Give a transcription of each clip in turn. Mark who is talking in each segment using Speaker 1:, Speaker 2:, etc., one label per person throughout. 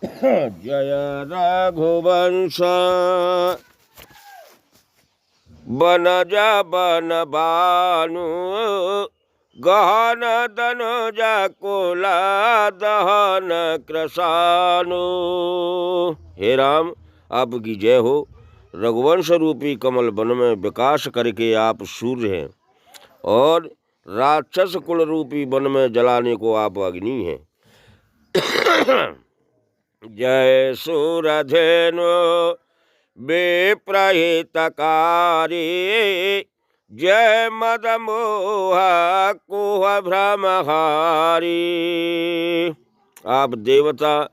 Speaker 1: जय रघुवंश बनज बन बानु गहन तनुज कुल दहन कृशानु। हे राम, आपकी जय हो। रघुवंश रूपी कमल वन में विकास करके आप सूर्य हैं और राक्षस कुल रूपी वन में जलाने को आप अग्नि हैं। जय सूरधेनु विप्रहितकारी जय मदमोह कुह भ्रमहारी। आप देवता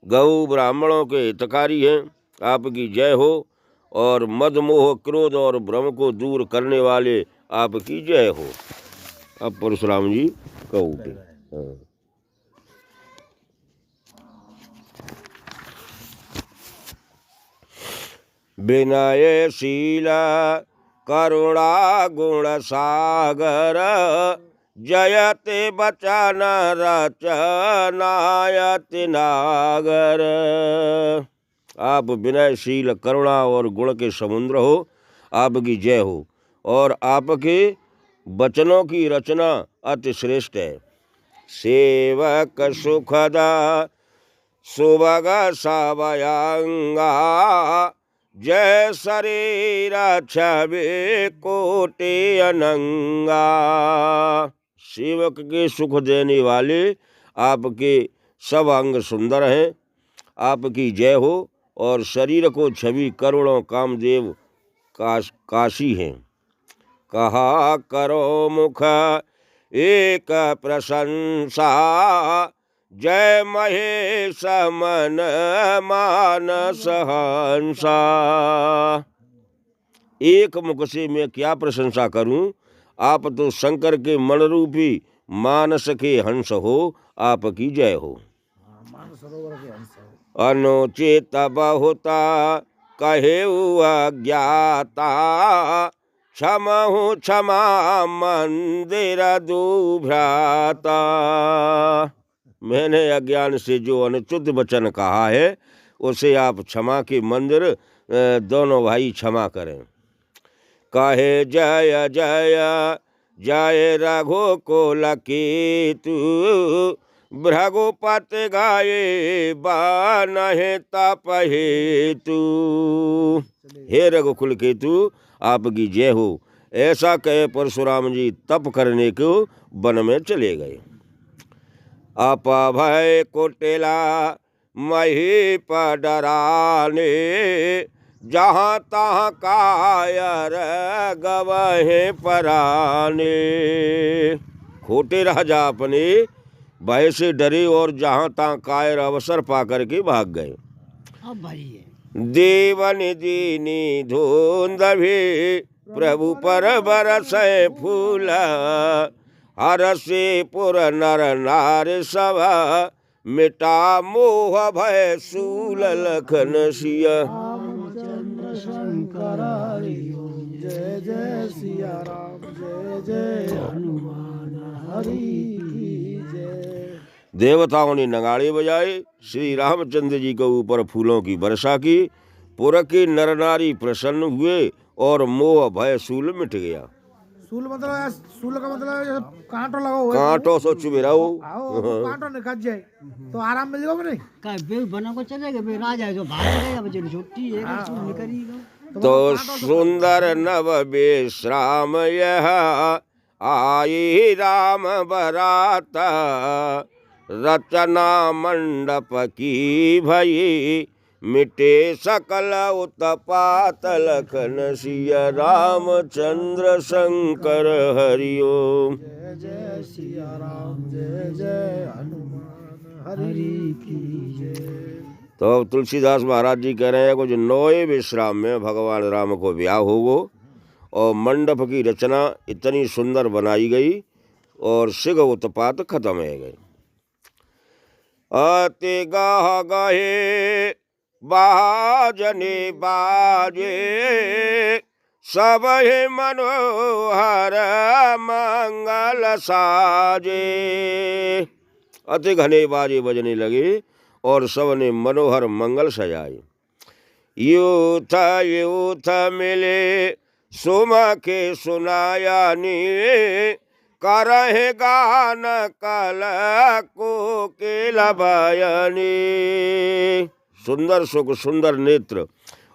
Speaker 1: गौ ब्राह्मणों के हितकारी हैं, आपकी जय हो। और मदमोह क्रोध और भ्रम को दूर करने वाले आपकी जय हो। अब परशुराम जी कहूटे। विनय शील करुणा गुण सागर जयते बचन रचनायति नागर। आप विनयशील करुणा और गुण के समुद्र हो, आपकी जय हो। और आपके वचनों की रचना अति श्रेष्ठ है। सेवक सुखदा सुभग सवयंगा जय शरीर छवि कोटि अनंगा। सेवक के सुख देने वाले आपके सब अंग सुंदर हैं, आपकी जय हो। और शरीर को छवि करोड़ों कामदेव काशी हैं। कहा करो मुख एक प्रशंसा जय महेश मन मानस हंसा। एक मुख से मैं क्या प्रशंसा करूं, आप तो शंकर के मन रूपी मानस के हंस हो, आपकी जय हो। अनुचित बहुता कहे अज्ञाता क्षमहु क्षमा मंदिर दुभ्राता। मैंने अज्ञान से जो अनुचित वचन कहा है उसे आप क्षमा के मंदिर दोनों भाई क्षमा करें। कहे जय जय जय रघुकुल कीतु भृगुपति गाये बानहे तप हेतु। हे रघुकुल केतु, आपकी जय हो। ऐसा कहे परशुराम जी तप करने को वन में चले गए। अपभय कुटिला मही पडराने जहाँ तहाँ कायर गवहे पराने। खोटे राजा अपने भय से डरे और जहाँ तहाँ कायर अवसर पाकर के भाग गए। देवन दीनी धुंध भी प्रभु पर बरसे फूल हरसे पुर नर नार सभा मिटा मोह भय सूल लखन सिया। शंकर जय जय सिया राम जय जय हनुमान हरि जय। देवताओं ने नगाड़े बजाए, श्री रामचंद्र जी के ऊपर फूलों की वर्षा की। पुर के नर नारी प्रसन्न हुए और मोह भय सूल मिट गया।
Speaker 2: सूल का मतलब कांटो लगा हुआ है।
Speaker 1: कांटो सो चुभे रहो,
Speaker 2: कांटो निकल जाए तो आराम मिलेगा नहीं।
Speaker 3: काय बे बना को चलेगा बे राजा जो भाग गया बच्चे छुट्टी है निकलेगा।
Speaker 1: तो सुंदर नव विश्राम यह आई राम बराता रचना मंडप की भई मिटे सकल उत्पात लखन सिया रामचंद्र शंकर हरिओम।
Speaker 2: जय जय सिया राम जय जय हनुमान हरि की जय।
Speaker 1: तो अब तुलसीदास महाराज जी कह रहे हैं कुछ नौवे विश्राम में भगवान राम को ब्याह हो और मंडप की रचना इतनी सुंदर बनाई गई और सिग उत्पात खत्म हो गए। अति गाह गहे बाजने बाजे सब ही मनोहर मंगल साजे। अति घने बाजे बजने लगे और सबने मनोहर मंगल सजाए। यूथ मिले सुमा के सुनाया नी, करहे गान कल को के लबायनी। सुंदर सुख सुंदर नेत्र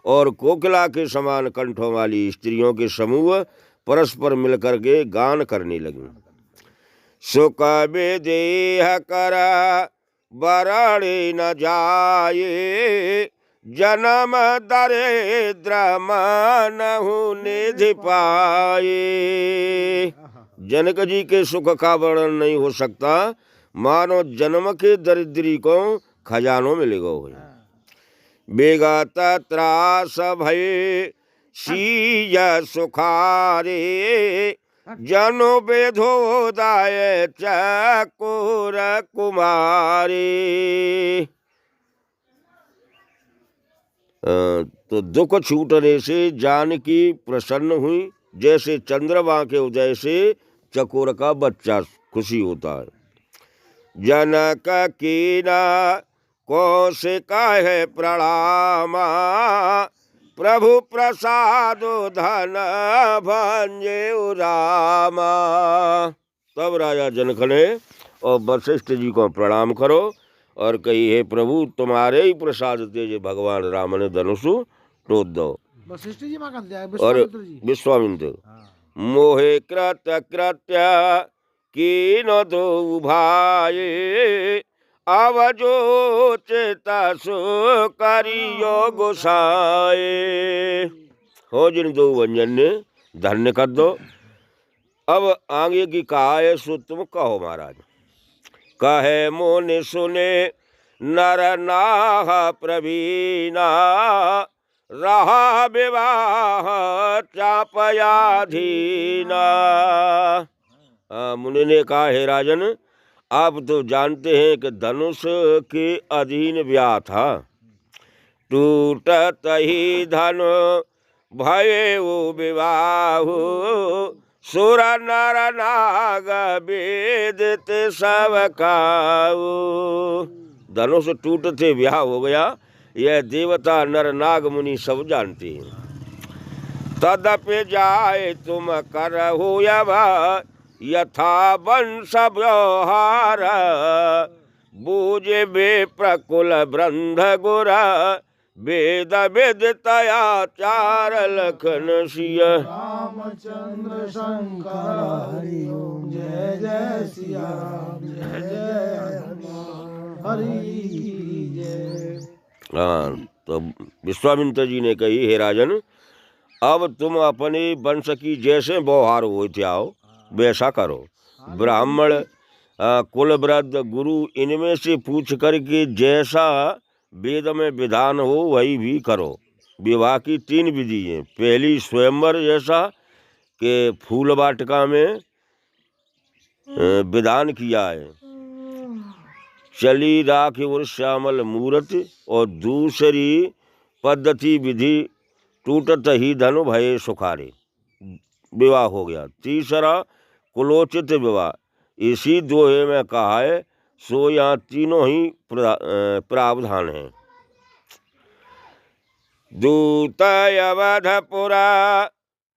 Speaker 1: और कोकिला के समान कंठों वाली स्त्रियों के समूह परस्पर मिलकर के गान करने लगी। सुख देह कर बरड़ी न जाए, जन्म दरिद्र मनहु निधि पाए। जनक जी के सुख का वर्णन नहीं हो सकता, मानो जन्म के दरिद्री को खजानों में लेगो हो। बेगत त्रास भय सीय सुखारे, जनो बेधोदाय चकोर कुमारी। तो दुख छूटने से जानकी प्रसन्न हुई, जैसे चंद्रमा के उदय से चकोर का बच्चा खुशी होता है। जनक कीना कौशिका है प्रणामा, प्रभु प्रसाद धन भंजे रामा। तब राजा जनक ने और वशिष्ठ जी को प्रणाम करो और कही, हे प्रभु तुम्हारे ही प्रसाद तेज भगवान राम ने धनुष टोट दो।
Speaker 2: वशिष्ठ जी मां
Speaker 1: और विश्वामित्र मोहे कृत्य कृत्य की न दो भाई, अवजो चिता सो करियो गोसाए। हो जिन दो व्यंजन ने धन्य कर दो। अब आगे की कहा है सो तुम कहो महाराज। कहे मोने सुने नर नाह प्रवीणा, रहा विवाह चापयाधीना। मुनि ने कहा, हे राजन आप तो जानते हैं कि धनुष के अधीन ब्याह था, टूटत ही धनु भये वो विवाह, सुर नर नाग वेदित सब खाऊ। धनुष टूटते ब्याह हो गया, यह देवता नर नाग मुनि सब जानते हैं। तदपि जाए तुम करहु यथा वंश व्यवहार, बूझे बे प्रकुल ब्रंध गुर, वेद विदितया चार लखन सिय।
Speaker 2: रामचंद्र शंकर हरि ओम, जय जय सिया राम, जय जय हनुमान हरि की जय।
Speaker 1: हाँ, तो विश्वामित्र जी ने कही, हे राजन अब तुम अपने वंश की जैसे व्यवहार होते आओ वैसा करो। ब्राह्मण कुलवृद्ध गुरु इनमें से पूछ करके जैसा वेद में विधान हो वही भी करो। विवाह की 3 विधि हैं। पहली स्वयंवर जैसा कि फूल वाटिका में विधान किया है, चली राख और श्यामल मूर्त। और दूसरी पद्धति विधि टूटत ही धनु भये सुखारे, विवाह हो गया। तीसरा कुलोचित विवाह, इसी दोहे में कहा है, सो यहाँ तीनों ही प्रावधान हैं। दूत अवधपुरा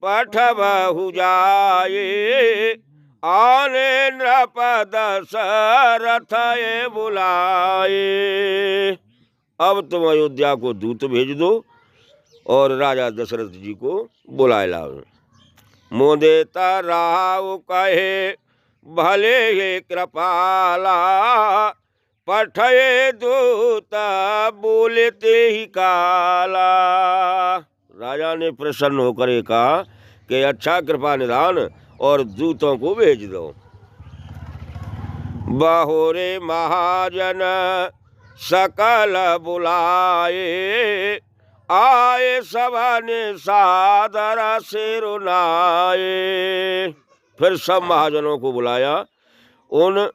Speaker 1: पठबहु जाए, आने नृपद सरथ बुलाए। अब तुम अयोध्या को दूत भेज दो और राजा दशरथ जी को बुलाए लाओ। मोदेता राव कहे भले हे कृपाला, पठये दूत बोलते ही काला। राजा ने प्रसन्न होकर कहा कि अच्छा कृपा निधान और दूतों को भेज दो। बहुरे महाजन सकल बुलाए, आए सभा ने सादर से रुनाए। फिर सब महाजनों को बुलाया, उन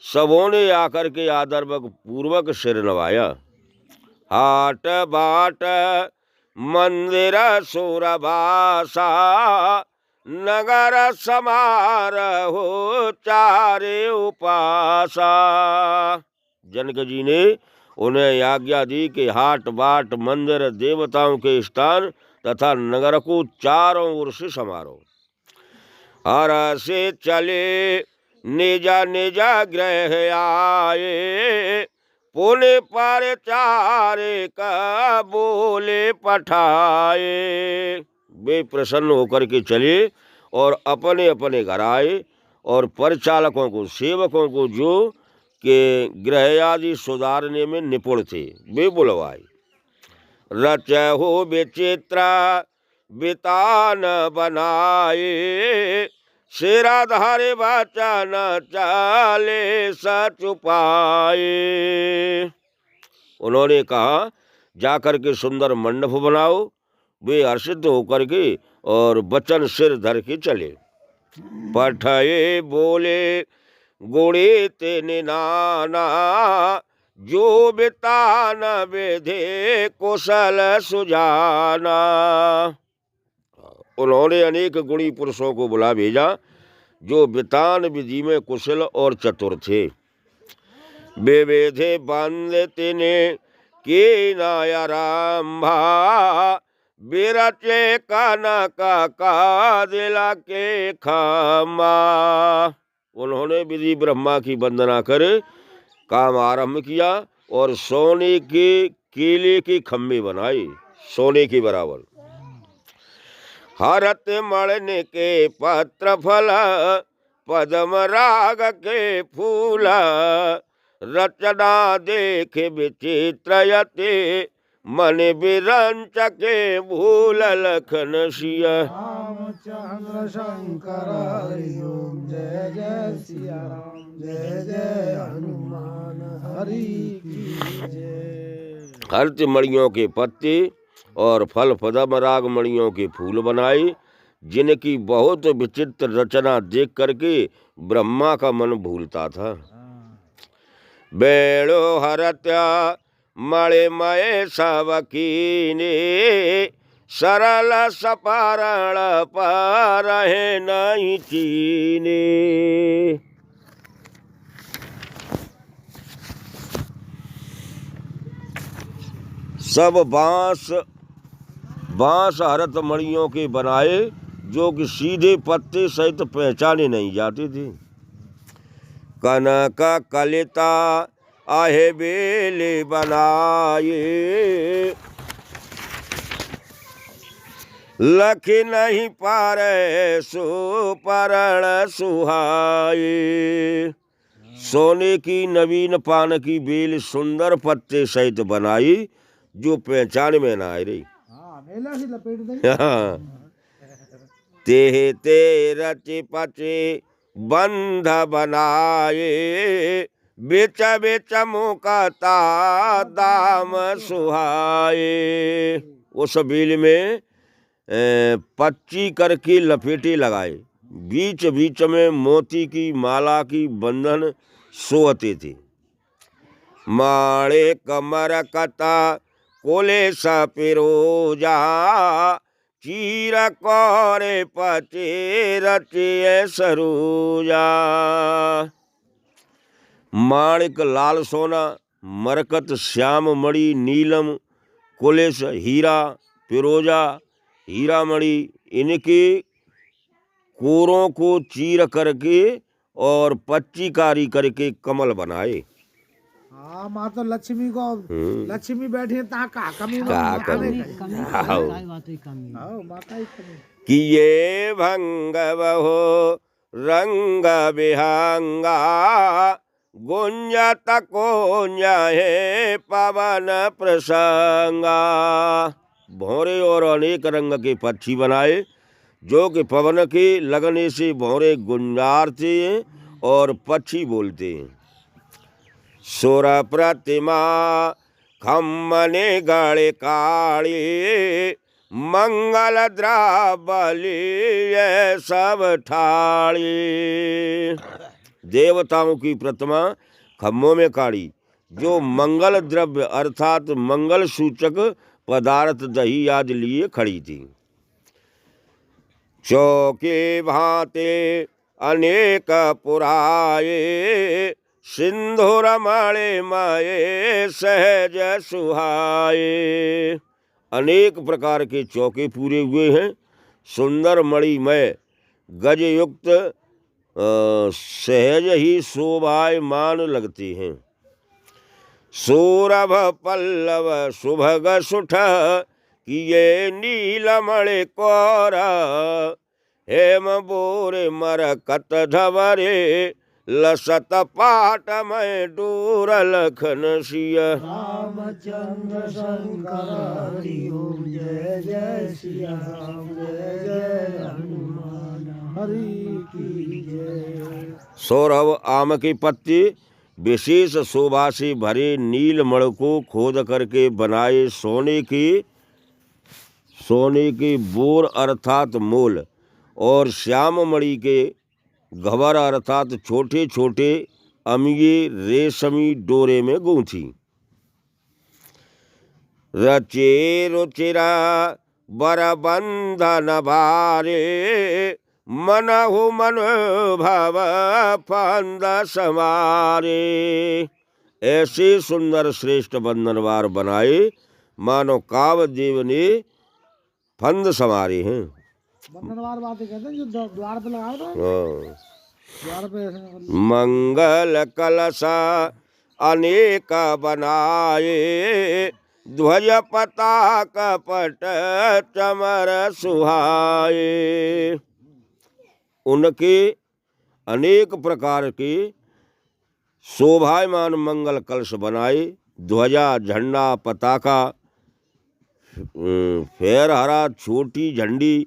Speaker 1: सबों ने आकर के आदर पूर्वक सिर नवाया। हाट बाट मंदिर सुरभासा, नगर समारोह चारे उपासा। जनक जी ने उन्हें आज्ञा दी कि हाट बाट मंदिर देवताओं के स्थान तथा नगर को चारों ओर से समारो। हर से चले निजा निजा ग्रह आए, पुण्य पर चारे का बोले पठाए। वे प्रसन्न होकर के चले और अपने अपने घर आए और परिचालकों को, सेवकों को जो के ग्रह आदि सुधारने में निपुण थे वे बुलवाए। रच हो विचित्र बितान बनाए, सिराधारे वचन चाले सच उपाए। उन्होंने कहा जाकर के सुंदर मंडप बनाओ। वे हर्षित होकर के और वचन सिर धर के चले। पठये बोले गुणे ते नाना, जो बितान विधे कुशल सुजाना। उन्होंने अनेक गुणी पुरुषों को बुला भेजा जो बितान विधि में कुशल और चतुर थे। विविधे बंद तिने के नायरंभा, बिरचे कनक का दिला के खमा। उन्होंने विधि ब्रह्मा की वंदना कर काम आरंभ किया और सोने के केले के खम्भे बनाए, सोने के बराबर। हरत मणने के पत्र फल, पद्म राग के फूल, रचना देख विचित्र यते, मन बिरंच के भूल लखन सिया।
Speaker 2: रामचंद्र शंकर हरि ओम, जय जय सिया राम, जय जय हनुमान हरि की जय।
Speaker 1: हर्ष मणियों के पत्ते और फल पद्म राग मणियों के फूल बनाए, जिनकी बहुत विचित्र रचना देख करके ब्रह्मा का मन भूलता था। बेड़ो हरत्या मणि मय सबकीने, सरल सपारण पर नहीं चीने। सब बांस हरत मणियों के बनाए, जो कि सीधे पत्ते सहित पहचाने नहीं जाते थे। कनक कलिता आहे बेले बनाए, लख नहीं पारे सुपर्ण सुहाए। सोने की नवीन पान की बेल सुंदर पत्ते सहित बनाई, जो पहचान में ना आ रही। ते ते रचे पचे बंध बनाए, बेच बेच मुकता दाम सुहाए। उस बेल में पच्ची करके लपेटे लगाए, बीच बीच में मोती की माला की बंधन सोते थे। माणे कमर कता कोले सपिरोजा, चीर कोरे पचे रचे सरोजा। माणिक लाल सोना, मरकत श्याम मणि नीलम, कुलेश हीरा, पिरोजा हीरा मणि, इनके कोरों को चीर करके और पच्चीकारी करके कमल बनाए।
Speaker 2: हाँ, माँ तो लक्ष्मी को, लक्ष्मी बैठी ता का कमी
Speaker 1: कि ये भंग बहो रंग विहंगा, गुंजत कोंज है पवन प्रसंगा। भौरे और अनेक रंग के पक्षी बनाए, जो कि पवन के लगने से भौरे गुंजारते हैं और पक्षी बोलते हैं। सुर प्रतिमा खम्मने गणे काली, मंगल द्रावली सब ठाड़ी। देवताओं की प्रतिमा खम्मों में काढ़ी, जो मंगल द्रव्य अर्थात मंगल सूचक पदार्थ दही आदि लिए खड़ी थी। चौके भांते अनेक पुराए, सिंधु रमाणे माए सहज सुहाए। अनेक प्रकार के चौके पूरे हुए हैं, सुंदर मणिमय गज युक्त सहज ही शोभायमान लगते हैं। सौरभ पल्लव सुभग सुठ किए नीलमणि कोरा, हेम बोरे मरकत धवरे लसत पाट में डूर लखन सिय।
Speaker 2: रामचंद्र शंकर हरि ओम जय जय सिया राम जय जय हनुमान हरि की जय।
Speaker 1: सौरभ आम की पत्ती विशेष शोभा से भरे नीलमणि को खोद करके बनाए सोने की बोर अर्थात मोल और श्याम मणि के गबर अर्थात छोटे छोटे अमीये रेशमी डोरे में गूंथी। रचे रुचिरा बर बंधन भारे, मनहु मन भव फंद समारे। ऐसे सुंदर श्रेष्ठ बंधनवार बनाए मानो कावदेव ने फंद समारे हैं।
Speaker 2: बंधनवार बातें कहते हैं जो द्वार पे लगाओ ना, द्वार पे
Speaker 1: मंगल कलशा अनेक बनाए, ध्वज पताका पट चमर सुहाए। उनके अनेक प्रकार के शोभायमान मंगल कलश बनाए, ध्वजा झंडा पताका फेर हरा छोटी झंडी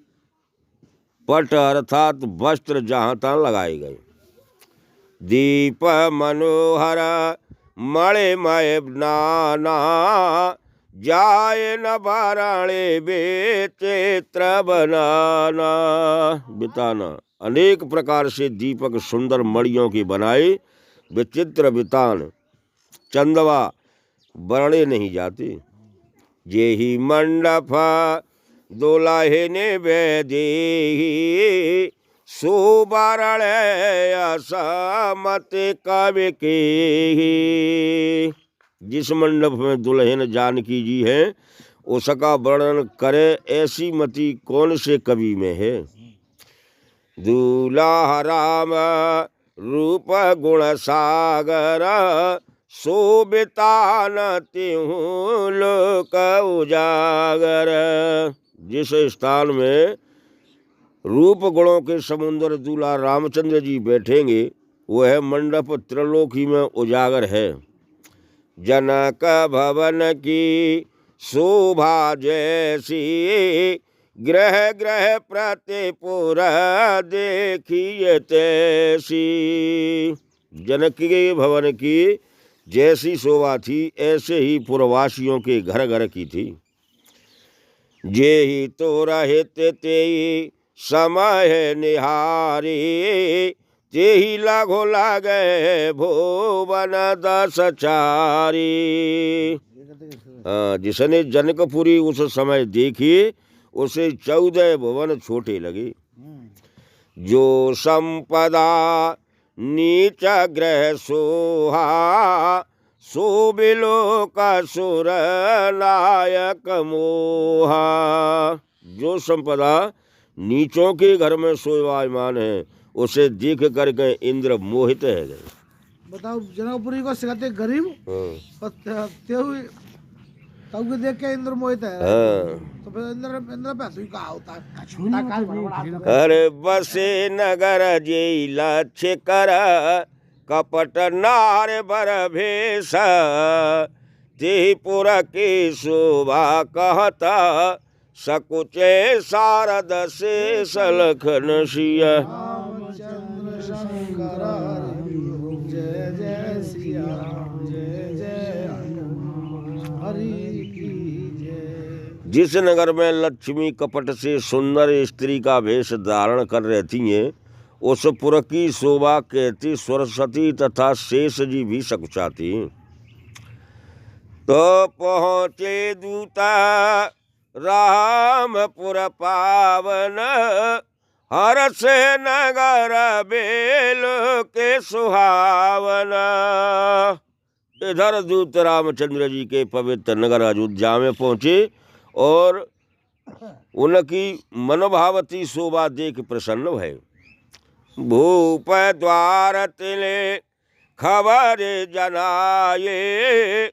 Speaker 1: पट अर्थात वस्त्र जहाँ तहाँ लगाए गए। दीप मनोहर मणि मय नाना, जाए न बाराणे बेचित्र बनाना बिताना। अनेक प्रकार से दीपक सुंदर मणियों के बनाए, विचित्र बितान चंदवा बरणे नहीं जाते। जे ही मंडप दोलाहे ने बेदे, सुबारण असमत कवि के। जिस मंडप में दुल्हन जानकी जी है उसका वर्णन करे ऐसी मति कौन से कवि में है। दूल्हा राम रूप गुण सागर, शोभितान तिहु लोक उजागर। जिस स्थान में रूप गुणों के समुद्र दूल्हा रामचंद्र जी बैठेंगे वह मंडप त्रिलोकी में उजागर है। जनक भवन की शोभा जैसी, ग्रह ग्रह प्रतिपुर देखिए तैसी। जनक के भवन की जैसी शोभा थी ऐसे ही पुरवासियों के घर घर की थी। जे ही तो रहित ते समय निहारी, ते ही लागो लागे भुवन दस चारी। जिसने जनकपुरी उस समय देखी उसे 14 भुवन छोटे लगे। जो संपदा नीच ग्रह सोहा, शोभिलो का सुर नायक मोहा। जो संपदा नीचों के घर में शोभायमान है उसे देख करके इंद्र मोहित है गए।
Speaker 2: बताओ जनकपुरी को सिखाते गरीब तब देख के इंद्र मोहित है। तो फिर इंद्र पे हंसी कहा होता है।
Speaker 1: अरे बसे नगर जे लक्ष्य कर, कपट नार बर भेष, ते पुर की शोभा कहता, सकुचे शारद शेष लखन सिय।
Speaker 2: रामचंद्र शंकर हरि ओम जय जय सिया राम जय जय हनुमान हरि की जय।
Speaker 1: जिस नगर में लक्ष्मी कपट से सुंदर स्त्री का वेश धारण कर रहती हैं उस पुर की शोभा कहती सरस्वती तथा शेष जी भी सकुचाती। तो पहुँचे दूता रामपुर पावन, हर से नगर बेल के सुहावना। इधर दूत रामचंद्र जी के पवित्र नगर अयोध्या में पहुंचे और उनकी मनोभावती शोभा देख प्रसन्न भय। भूप द्वार तिले खबर जनाये,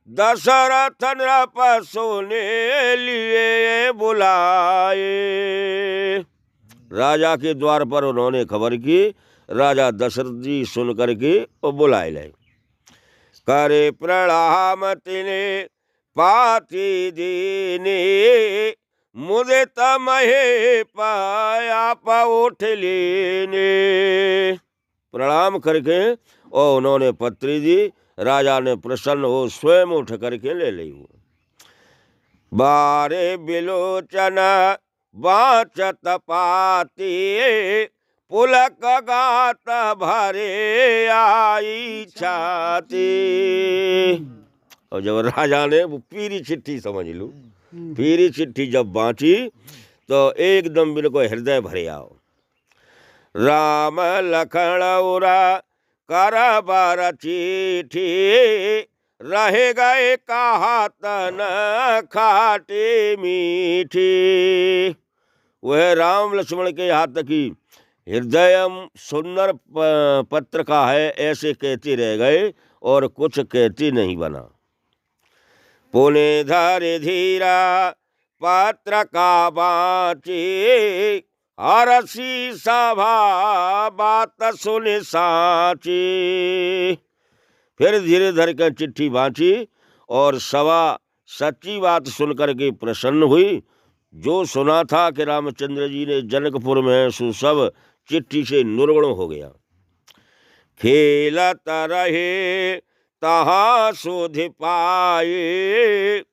Speaker 1: दशरथ नृप सोने लिए बुलाए। राजा के द्वार पर उन्होंने खबर की। राजा दशरथ जी सुन करके और बुलाए लाए। करे प्रणाम तिने पाती दीने, मुझे तमहे पाया उठ लेने। प्रणाम करके और उन्होंने पत्री दी। राजा ने प्रसन्न हो स्वयं उठ करके ले ली। बारे बिलोचन बाचत पाती, पुलक गात भरे आई छाती। और जब राजा ने वो पीरी चिट्ठी समझ लो, पीरी चिट्ठी जब बाँची तो एकदम बिल्कुल हृदय भरे आओ। राम लखन उरा कर बार चिट्ठी, रह गए कहा तन खाटे मीठी। वह राम लक्ष्मण के हाथ की हृदय सुंदर पत्र का है ऐसे कहते रह गए और कुछ कहते नहीं बना। पुणे धरे धीरा पत्र का बाँची, हरसी सभा बात सुन साची। फिर धीरे धीरे कर चिट्ठी बाँची और सभा सच्ची बात सुन करके प्रसन्न हुई। जो सुना था कि रामचंद्र जी ने जनकपुर में सो सब चिट्ठी से निर्गुण हो गया। खेलत रहे तहा सुध पाए,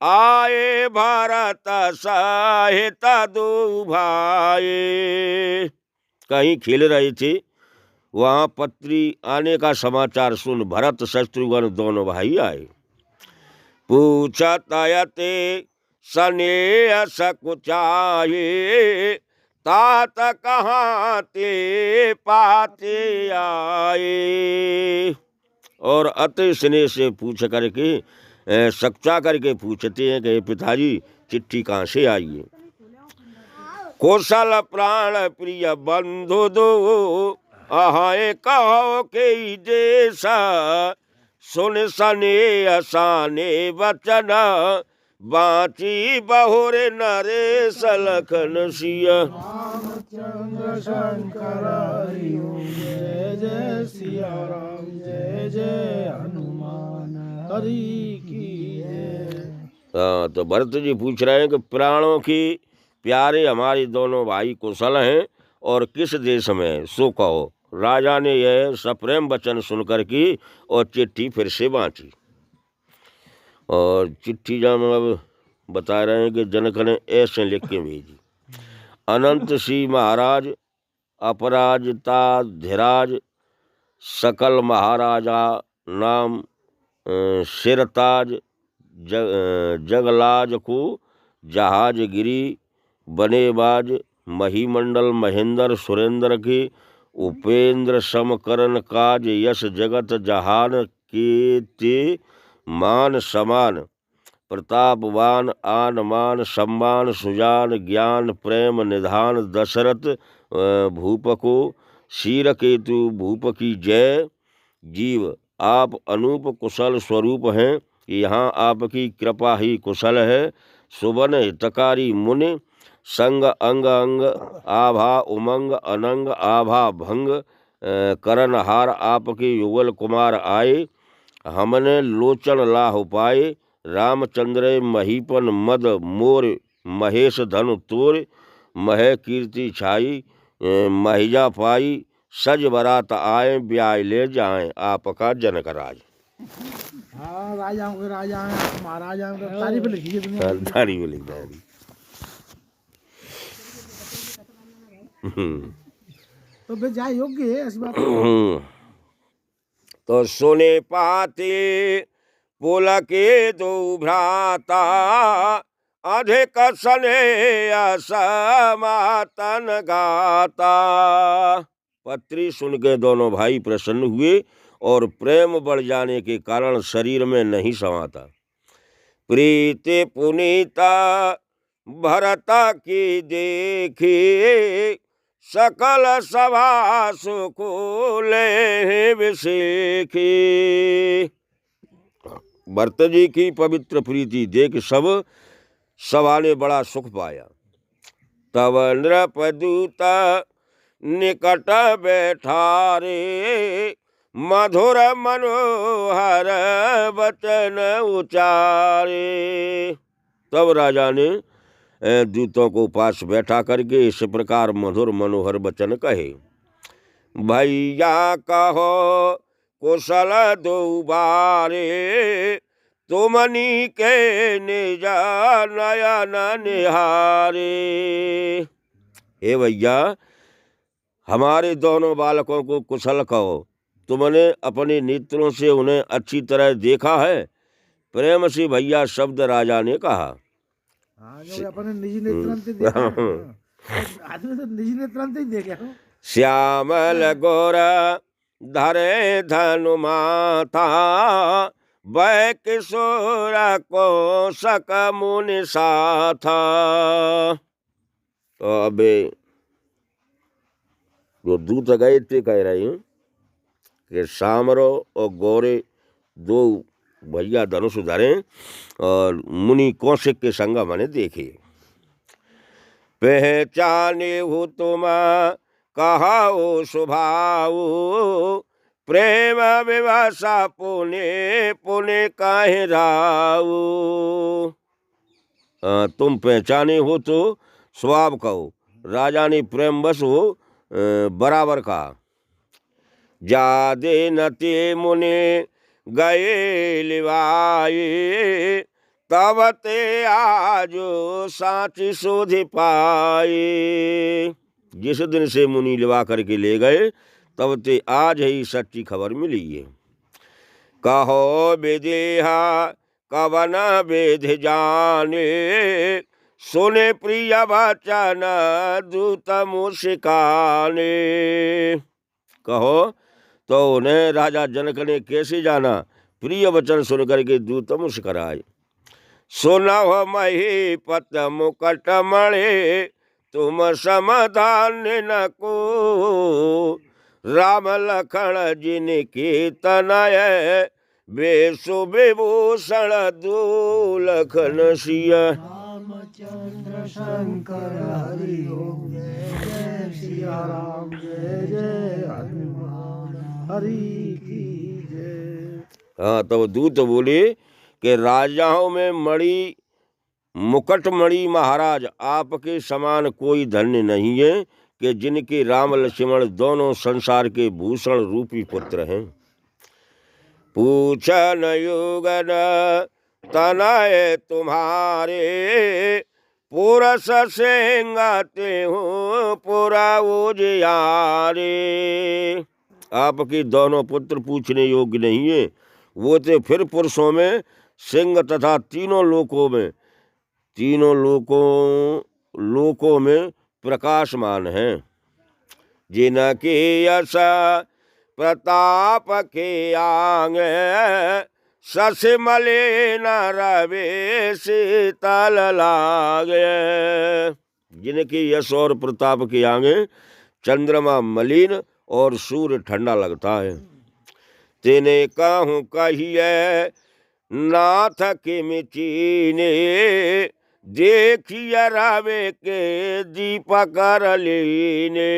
Speaker 1: आए भारत सहित दो भाई। कहीं खेल रहे थे, वहाँ पत्री आने का समाचार सुन भरत शत्रुघ्न दोनों भाई आए। पूछत यते स्नेह सकुचाए, तात कहाँ ते पाते आए। और अति स्नेह से पूछ करके सच्चा करके पूछते हैं कि पिताजी चिट्ठी कहाँ से आई है। कौशल प्राण प्रिय बंधु दो, अहाए कहो के जैसा, सुन सने असाने वचन, बाँची बहुर नरेश लखन सिया।
Speaker 2: रामचंद्र शंकर हरि ओम, जय जय सिया राम, जय जय हनुमान हरि की जय।
Speaker 1: हाँ, तो भरत जी पूछ रहे हैं कि प्राणों की प्यारे हमारे दोनों भाई कुशल हैं और किस देश में, सो कहो। राजा ने यह सप्रेम वचन सुनकर की और चिट्ठी फिर से बाँची। और चिट्ठी जब अब बता रहे हैं कि जनक ने ऐसे लिख के भेजी। अनंत सी महाराज अपराजिता धीराज, सकल महाराजा नाम सिरताज, जगलाज को जहाज गिरी, बनेबाज महीमंडल महेंद्र सुरेंद्र की, उपेंद्र समकरण काज, यश जगत जहान के ते मान समान, प्रतापवान आन मान सम्मान, सुजान ज्ञान प्रेम निधान, दशरथ भूप को शीर केतु भूप की जय। जीव आप अनूप कुशल स्वरूप हैं, यहाँ आपकी कृपा ही कुशल है। सुबन हितकारी मुनि, संग अंग अंग आभा उमंग, अनंग आभा भंग, करणहार आपके युगल कुमार आए। हमने लोचन लाह पाए, रामचंद्र महीपन मद मोर, महेश धनु तोर, मह कीर्ति छाई, महिजा पाई, सज बरात आए, ब्याह ले जाएं आपका जनक राज।
Speaker 2: हाँ, राजाओं के राजा हैं, महाराजाओं के तारीफ लिखी है दुनिया में।
Speaker 1: तारीफ लिख डाली।
Speaker 2: तो बेचा योग्य है इस बात।
Speaker 1: तो सोने पाते पुलके दो भ्राता, अधिक स्नेह समातन गाता। पत्री सुन के दोनों भाई प्रसन्न हुए और प्रेम बढ़ जाने के कारण शरीर में नहीं समाता। प्रीति पुनीता भरता की देखी, सकल सभा सुख ले विसेखी। भरत जी की पवित्र प्रीति देख सब सभा ने बड़ा सुख पाया। तब नृपदूत निकट बैठारे, मधुर मनोहर वचन उचारे। तब राजा ने दूतों को पास बैठा करके इस प्रकार मधुर मनोहर वचन कहे। भैया कहो कुशल दो बारे, तुमनी के निज नयन निहारे। हे भैया, हमारे दोनों बालकों को कुशल कहो। तुमने अपने नेत्रों से उन्हें अच्छी तरह देखा है? प्रेम से भैया शब्द राजा ने कहा।
Speaker 2: हाँ, जो अपने निजी नेत्रांते देखा है। आदमी तो निजी नेत्रांते ही देखे हो।
Speaker 1: श्यामल गोर धरे धनु माथा, वह किशोर को सक मुनि साथा। तो अबे जो दूत गए थे कह रहे हैं कि सामरो और गौरे दो भैया धनुष धरे और मुनि कौशिक के संग मैंने देखे। पहचाने हो तुम कहाओ स्वभाव, प्रेम विवशा पुने पुने काहे राऊ। तुम पहचाने हो तो स्वभाव कहो। राजा ने प्रेमवश हो बराबर कहा। जादे नते मुने गए लिवाए, तब ते आज साची शोधि पाए। जिस दिन से मुनि लिवा करके ले गए तब ते आज ही सच्ची खबर मिली है। कहो विदेहा कवन वेद जाने, सुने प्रिय वचन दूत मुस्काने। कहो तो उन्हें राजा जनक ने कैसे जाना? प्रिय वचन सुन करके दूत मुस्कुराए। सुनह महीपत मुकट मणे, तुम समाधान न को, राम लखन जिनके तनय, बेसु विभूषण दूलखन सिया।
Speaker 3: रामचंद्र शंकर हरि ओम, जय सिया राम, जय जय हनुमान हरि की जय।
Speaker 1: हाँ, तब दूत बोले कि राजाओं में मणि मुकटमणि महाराज आपके समान कोई धन्य नहीं है कि जिनके राम लक्ष्मण दोनों संसार के भूषण रूपी पुत्र हैं। पूछन युगन तनय तुम्हारे, पुरस सेंगाते हो पुरा उजियारे। आपके दोनों पुत्र पूछने योग्य नहीं है, वो थे फिर पुरुषों में सिंह तथा तीनों लोकों में प्रकाशमान हैं। जिनके यश प्रताप के आगे, ससमले न रवे शीतल लागे। जिनके यश और प्रताप के आगे चंद्रमा मलिन और सूर्य ठंडा लगता है। तेने कहूँ कहिए नाथ के मिचीने, देखिए रवे के दीपक लीने।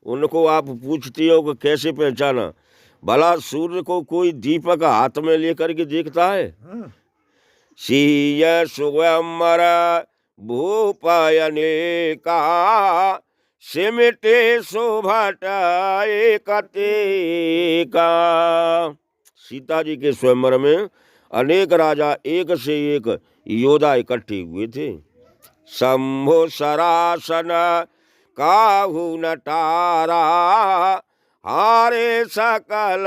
Speaker 1: उनको आप पूछते हो कि कैसे पहचाना? भला सूर्य को कोई दीपक हाथ में लेकर के देखता है? सीय सुगमर भूपायने का, सिमटे शोभट एकते का। सीता जी के स्वयंवर में अनेक राजा एक से एक योद्धा इकट्ठे हुए थे। शंभु सरासन काहू नटारा, हारे सकल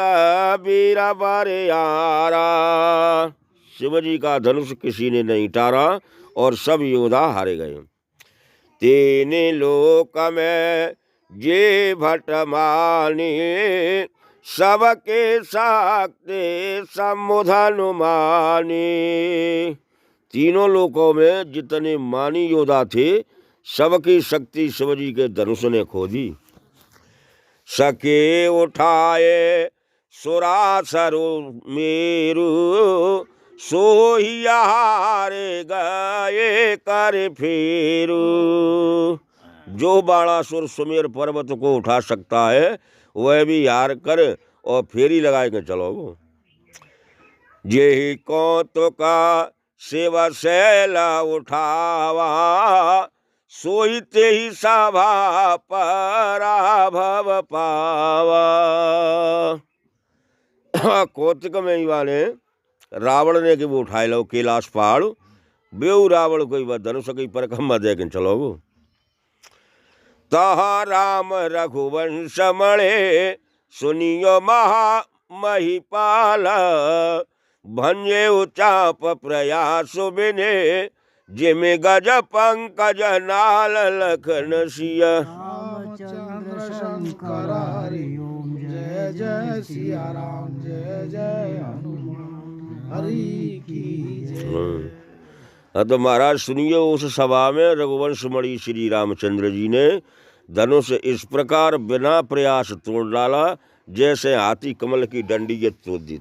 Speaker 1: वीर बरियारा। शिवजी का धनुष किसी ने नहीं टारा और सब योद्धा हारे गए। तीन लोक में जे भट माने, सबके साक्ते समुध हनुमानी। तीनों लोकों में जितने मानी योद्धा थे सबकी शक्ति शिवजी के धनुष ने खो दी। सके उठाए सुरासरु मेरु, सोही हारे गए कर फेरू। जो बाणासुर सुमेर पर्वत को उठा सकता है वह भी हार कर और फेरी लगा के चलो। जेहि कौतुका शिव शैला उठावा, सोई ते ही सभा पराभव पावा। कौतुक में ही वाले रावण ने कि वो उठाए लो कैलाश पहाड़, बेऊ रावण कोई वह धनुष की परकम दे के चलो। तहा राम रघुवंश मणे, सुनियो महा महिपाल। भंजे चाप प्रयास बिने, जिमे गज पंकज नाल लखन सिया।
Speaker 2: रामचंद्र शंकर हरि ओम, जय जय सिया राम, जय जय हनुमान हरि की जय।
Speaker 1: तो महाराज सुनिए, उस सभा में रघुवंश मणि श्री रामचंद्र जी ने धनुष इस प्रकार बिना प्रयास तोड़ डाला जैसे हाथी कमल की डंडी के तोड़ दी।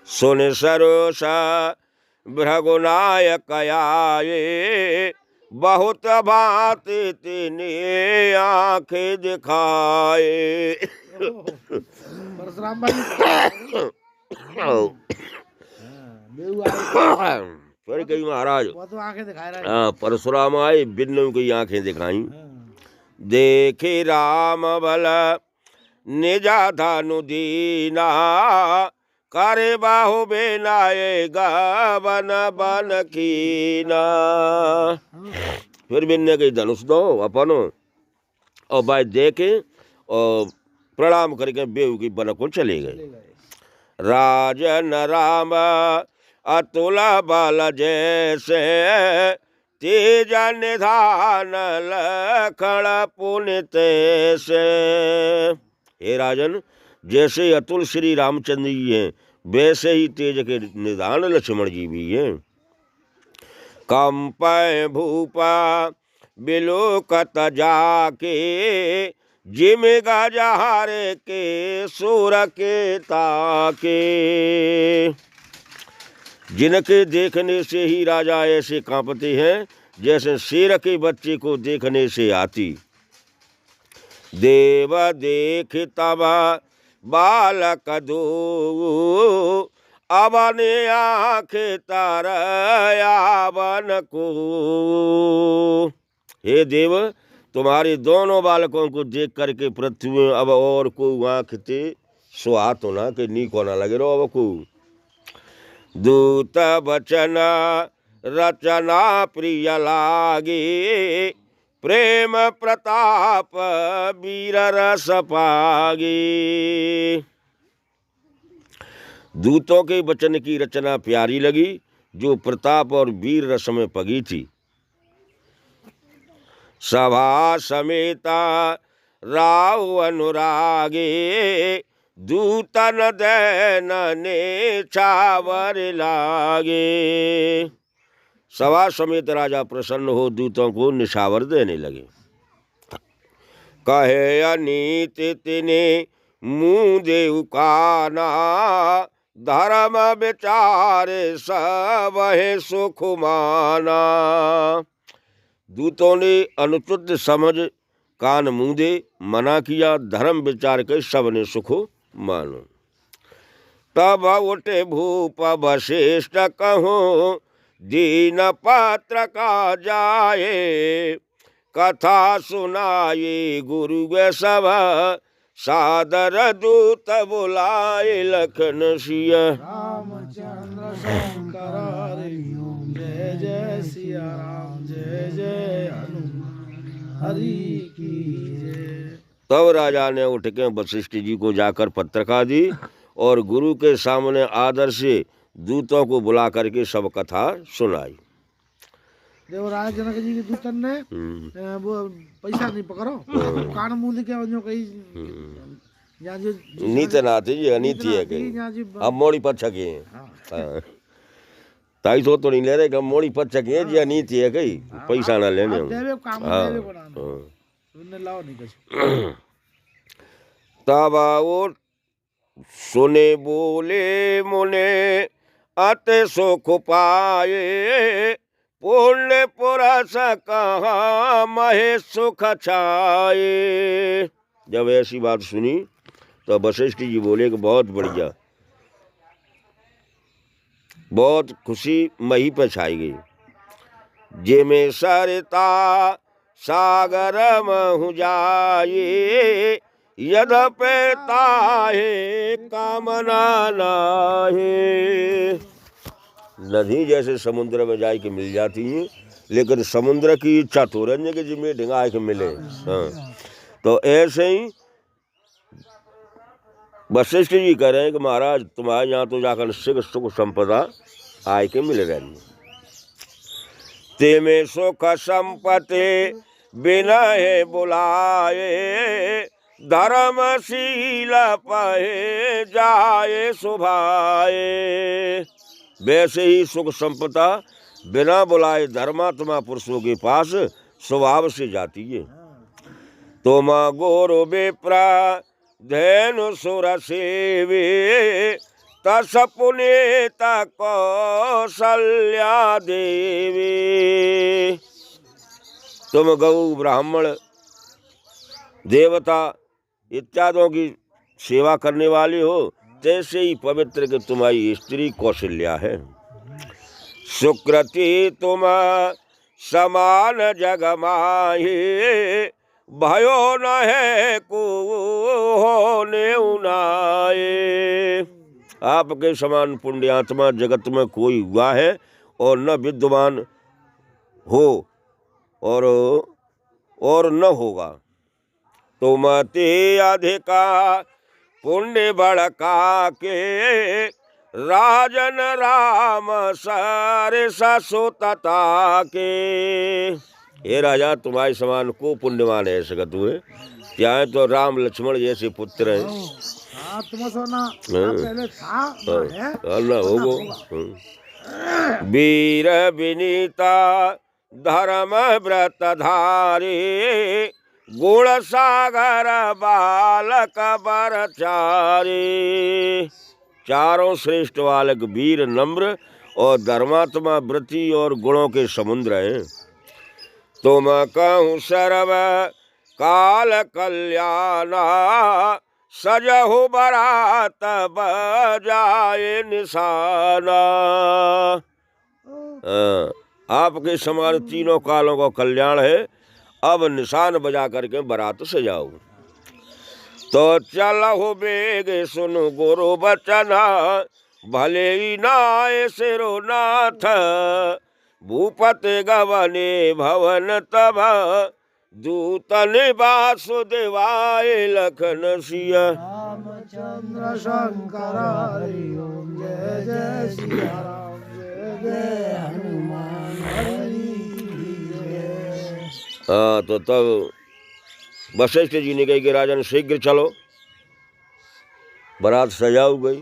Speaker 1: सुन सरोसा भृगुनायक आए, बहुत भांति तिन्हें आंखें दिखाए।
Speaker 2: परशुराम भाई
Speaker 1: फिर कही महाराज
Speaker 2: वो तो आंखें दिखा रहा है।
Speaker 1: हाँ, परशुराम आए, बिन्नु की आंखें दिखाई। देखे राम बल निजा धनु दीना, करे बाहु बेनाए गवन बन कीना। फिर बिन्ने कही धनुष दो अपनो, और भाई देखे और प्रणाम करके बेहू की बन को चले गए। राजन राम अतुल बल जैसे, तेज निधान लखन पुनित से। हे राजन, जैसे अतुल श्री रामचंद्र जी हैं वैसे ही तेज के निधान लक्ष्मण जी भी हैं। कंपय भूपा बिलोकत जाके, जिम गजहारे के सुर के ताके। जिनके देखने से ही राजा ऐसे कांपते हैं जैसे शेर के बच्चे को देखने से आती। देव देख तब बालक दो, अबने आँख तरयावन को। हे देव, तुम्हारे दोनों बालकों को देख करके पृथ्वी में अब और को आँख ते सुहात होना के नी को ना लगे रो। अब को दूत बचन रचना प्रिय लागे, प्रेम प्रताप वीर रस पागे। दूतों के वचन की रचना प्यारी लगी जो प्रताप और वीर रस में पगी थी। सभा समेता राव अनुरागे, दूतन दैन ने छावर लागे। सभा समेत राजा प्रसन्न हो दूतों को निछावर देने लगे। कहे अनीत तिने मुँह देव काना, धर्म विचार सब सुख माना। दूतों ने अनुचित समझ कान मूंदे मना किया, धर्म विचार के सब ने सुख मानो। तब उठे भूप वशिष्ठ कहो, दीन पात्र का जाए। कथा सुनाए गुरु गे सब, सादर दूत बुलाए लखन सिया।
Speaker 2: रामचंद्र शंकर हरि ओम, जय जय सिया राम, जय जय हनुमान हरि की जय।
Speaker 1: तब राजा ने उठ के वशिष्ठ जी को जाकर पत्रिका दी और गुरु के सामने आदर से दूतों को बुला करके सब कथा सुनाई।
Speaker 2: देवराज जनक जी के दूतन ने वो पैसा नहीं पकड़ो, कान मुंह के वजो कही यहाँ जो
Speaker 1: नीति नाते जी अनीति है कहीं
Speaker 2: यहाँ जी
Speaker 1: अब मोड़ी पर छके हैं। हाँ। ताई तो नहीं ले रहे कि मोड़ी पर छके हैं जी अनीति है कहीं पैसा ना लेने हम।
Speaker 2: देवे काम
Speaker 1: हाँ,
Speaker 2: देवे बनाना
Speaker 1: हाँ।
Speaker 2: उन्हें लाओ नहीं कुछ।
Speaker 1: तब वो सुने बोले मुने अति सुख पाए, पुण्य पुरस कहाँ महेश सुख छाए। जब ऐसी बात सुनी तो वशिष्ठ जी बोले कि बहुत बढ़िया, बहुत खुशी मही पे छाई गई। जे में सरता सागर महु जाए, यद्यपि ताहे कामना नाहे। नदी जैसे समुद्र में जाए के मिल जाती हैं, लेकिन समुद्र की इच्छा तो रंज के जिम्मे ढिंगा के मिले। हाँ, तो ऐसे ही वशिष्ठ जी कह रहे हैं कि महाराज तुम्हारे यहाँ तो जाकर सुख संपदा आय के मिल रही। ते में सुख संपत्ति बिना है बुलाए, धर्मशील पहे जाए सुभाए। वैसे ही सुख संपदा बिना बुलाए धर्मात्मा पुरुषों के पास स्वभाव से जाती है। तुम गोरु विप्रा धैनु सुर सेवे, तस पुनीत कौशल्या देवी। तुम गौ ब्राह्मण देवता इत्यादियों की सेवा करने वाले हो, तैसे ही पवित्र के तुम्हारी स्त्री कौशल्या है। सुकृति तुम समान जग माही, भयो न है को होने उनाए। आपके समान पुण्यात्मा जगत में कोई हुआ है और न विद्वान हो और न होगा। तुम ते अधिका पुण्य बड़का के, राजन राम सारे ससुतता के। हे राजा तुम्हारे समान को पुण्यवान है सकत हुए, क्या है तो राम लक्ष्मण जैसे पुत्र हैं।
Speaker 2: हाँ तुम सोना पहले था
Speaker 1: ना होगो। वीर विनीता धर्म व्रत धारी, गुण सागर बालक बरचारी। चारों श्रेष्ठ बालक वीर नम्र और धर्मात्मा व्रती और गुणों के समुद्र हैं। तुम कहूँ सर्व काल कल्याणा, सजहु बरात बजाए निशाना। आपके समान तीनों कालों का कल्याण है, अब निशान बजा करके बारात सजाओ। तो चलहु बेग सुनु गुरु बचना, भले ही नाय सिरोनाथ, भूपति गवने भवन तब, दूतन वासुदेवाय लखन सिया।
Speaker 2: रामचंद्र शंकर हरि ओम, जय जय सिया राम, जय जय हनुमान हरि जय।
Speaker 1: हाँ, तो तब वशिष्ठ जी ने कही कि राजन शीघ्र चलो, बारात सजाऊ गई।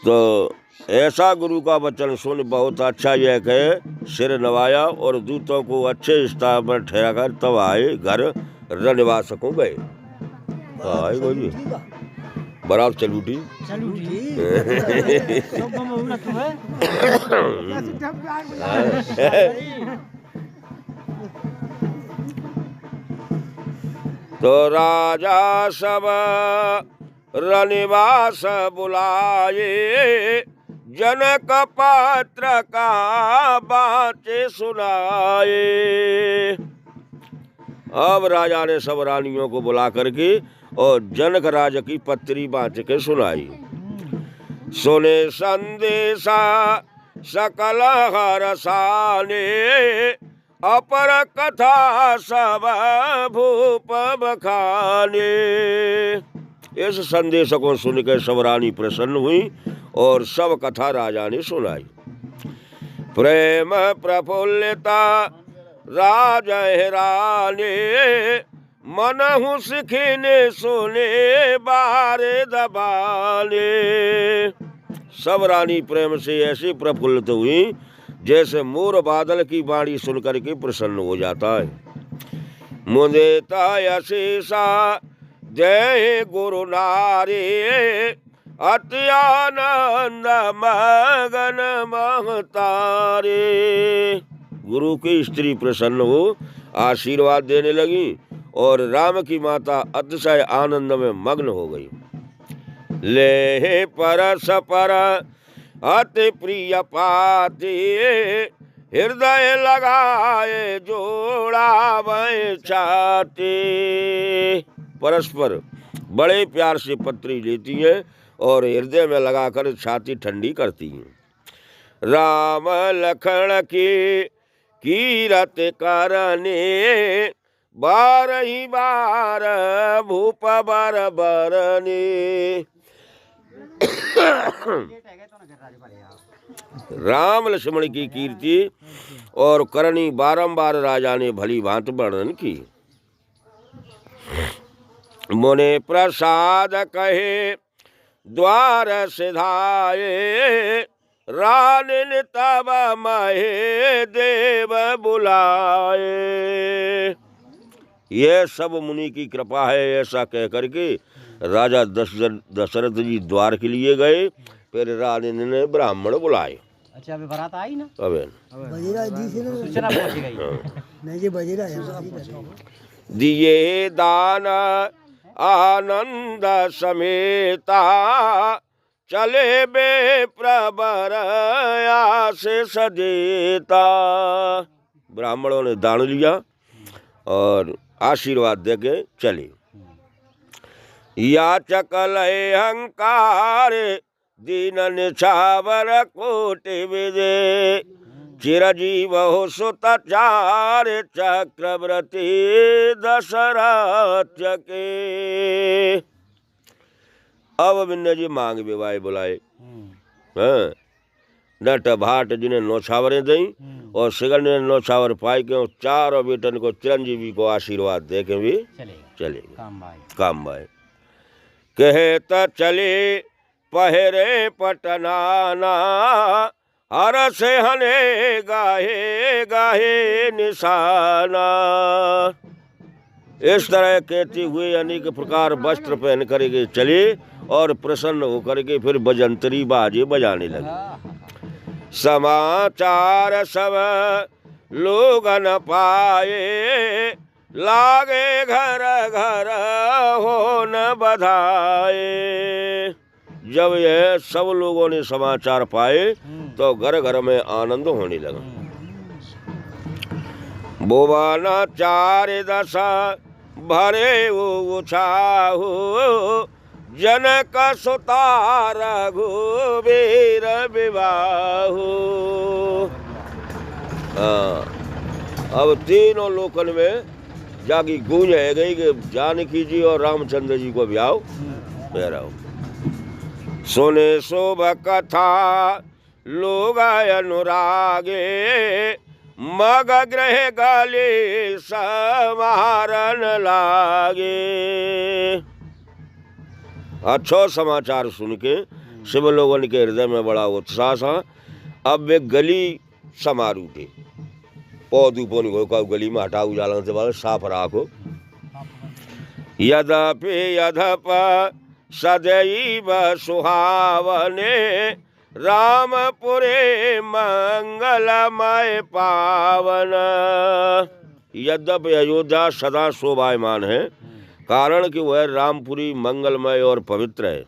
Speaker 1: तो ऐसा गुरु का वचन सुन बहुत अच्छा यह कहे, सिर नवाया और दूतों को अच्छे स्थान पर ठहरा कर तब आए घर रनिवासकों गए। आए जी बारात चल उठी। तो राजा सब रनिवास बुलाए, जनक पात्र का बातें सुनाए। अब राजा ने सब रानियों को बुला करके और जनक राजा की पत्री बाँच के सुनाई। सुने संदेशा सकल हरसाने, अपर कथा सब भूप बखाने। इस संदेश को सुनकर सब रानी प्रसन्न हुई और सब कथा राजा ने सुनाई। प्रेम प्रफुल्लता राजा रानी मनहु सिखने सुने बारे दबाने। सब रानी प्रेम से ऐसी प्रफुल्लित हुई जैसे मोर बादल की वाणी सुनकर के प्रसन्न हो जाता है। मुदेता यशीसा जय गुरु नारी अति आनंद मगन महतारे। गुरु की स्त्री प्रसन्न हो आशीर्वाद देने लगी और राम की माता अतिशय आनंद में मग्न हो गई। ले परस पर अति प्रिय पाती हृदय लगाए जोड़ा वह छाती। परस्पर बड़े प्यार से पत्री लेती हैं और हृदय में लगाकर छाती ठंडी करती हैं। राम लखन की कीरत करने बारही बार भूप बर बरने। राम लक्ष्मण की कीर्ति और करनी बारंबार राजा ने भली भांति वर्णन की। मुने प्रसाद कहे द्वार सिधाए रानिन तब महे देव बुलाए। यह सब मुनि की कृपा है ऐसा कह करके राजा दशरथ जी द्वार के लिए गए। फिर रानी ने ब्राह्मण बुलाए।
Speaker 3: अच्छा अभी बारात आई ना,
Speaker 1: अबे
Speaker 3: बजीरा जी से सूचना पहुंच गई। नहीं जी बजीरा है।
Speaker 1: दिए दान आनंद समेता चले बे प्रबर से सदेता। ब्राह्मणों ने दान लिया और आशीर्वाद देके चले। याचक लय अहंकार दीन निछावर कोटि विजय चिरजीव हो सुतचार चक्रवर्ती दशरथ के। अब विन्य जी मांग विवाह बुलाए। हाँ, नट भाट जिन्हें नौछावरें दी और सिगल ने नौछावर पाई के चारों बेटन को चिरंजीवी को आशीर्वाद दे के भी चले काम भाई। कहे त चले पहरे पटनाना हर से हने गाहे गाहे निशाना। इस तरह कहते हुए अनेक प्रकार वस्त्र पहन करके चले और प्रसन्न होकर के फिर बजंतरी बाजे बजाने लगे। समाचार सब लोग न पाए लागे घर घर हो न बधाए। जब यह सब लोगों ने समाचार पाए तो घर घर में आनंद होने लगा। बोवाना चार दशा भरे उछाहु जनक सुता रघुवीर विवाहु। अब तीनों लोकन में जागी गूंज है गई कि जानकी जी और रामचंद्र जी को ब्याह हो। सुने शोभ कथा लोग अनुरागे मग ग्रह गाली समारन लागे। अच्छो समाचार सुन के शिव लोगों के हृदय में बड़ा उत्साह था। अब वे गली समार उठे। पौधुपोन को गली में हटाओ उजाला से वाले साफ राखो। यद्यपि यधप सदैव सुहावने रामपुरे मंगलमय पावन। यद्यपि अयोध्या सदा शोभायमान है कारण कि वह रामपुरी मंगलमय और पवित्र है।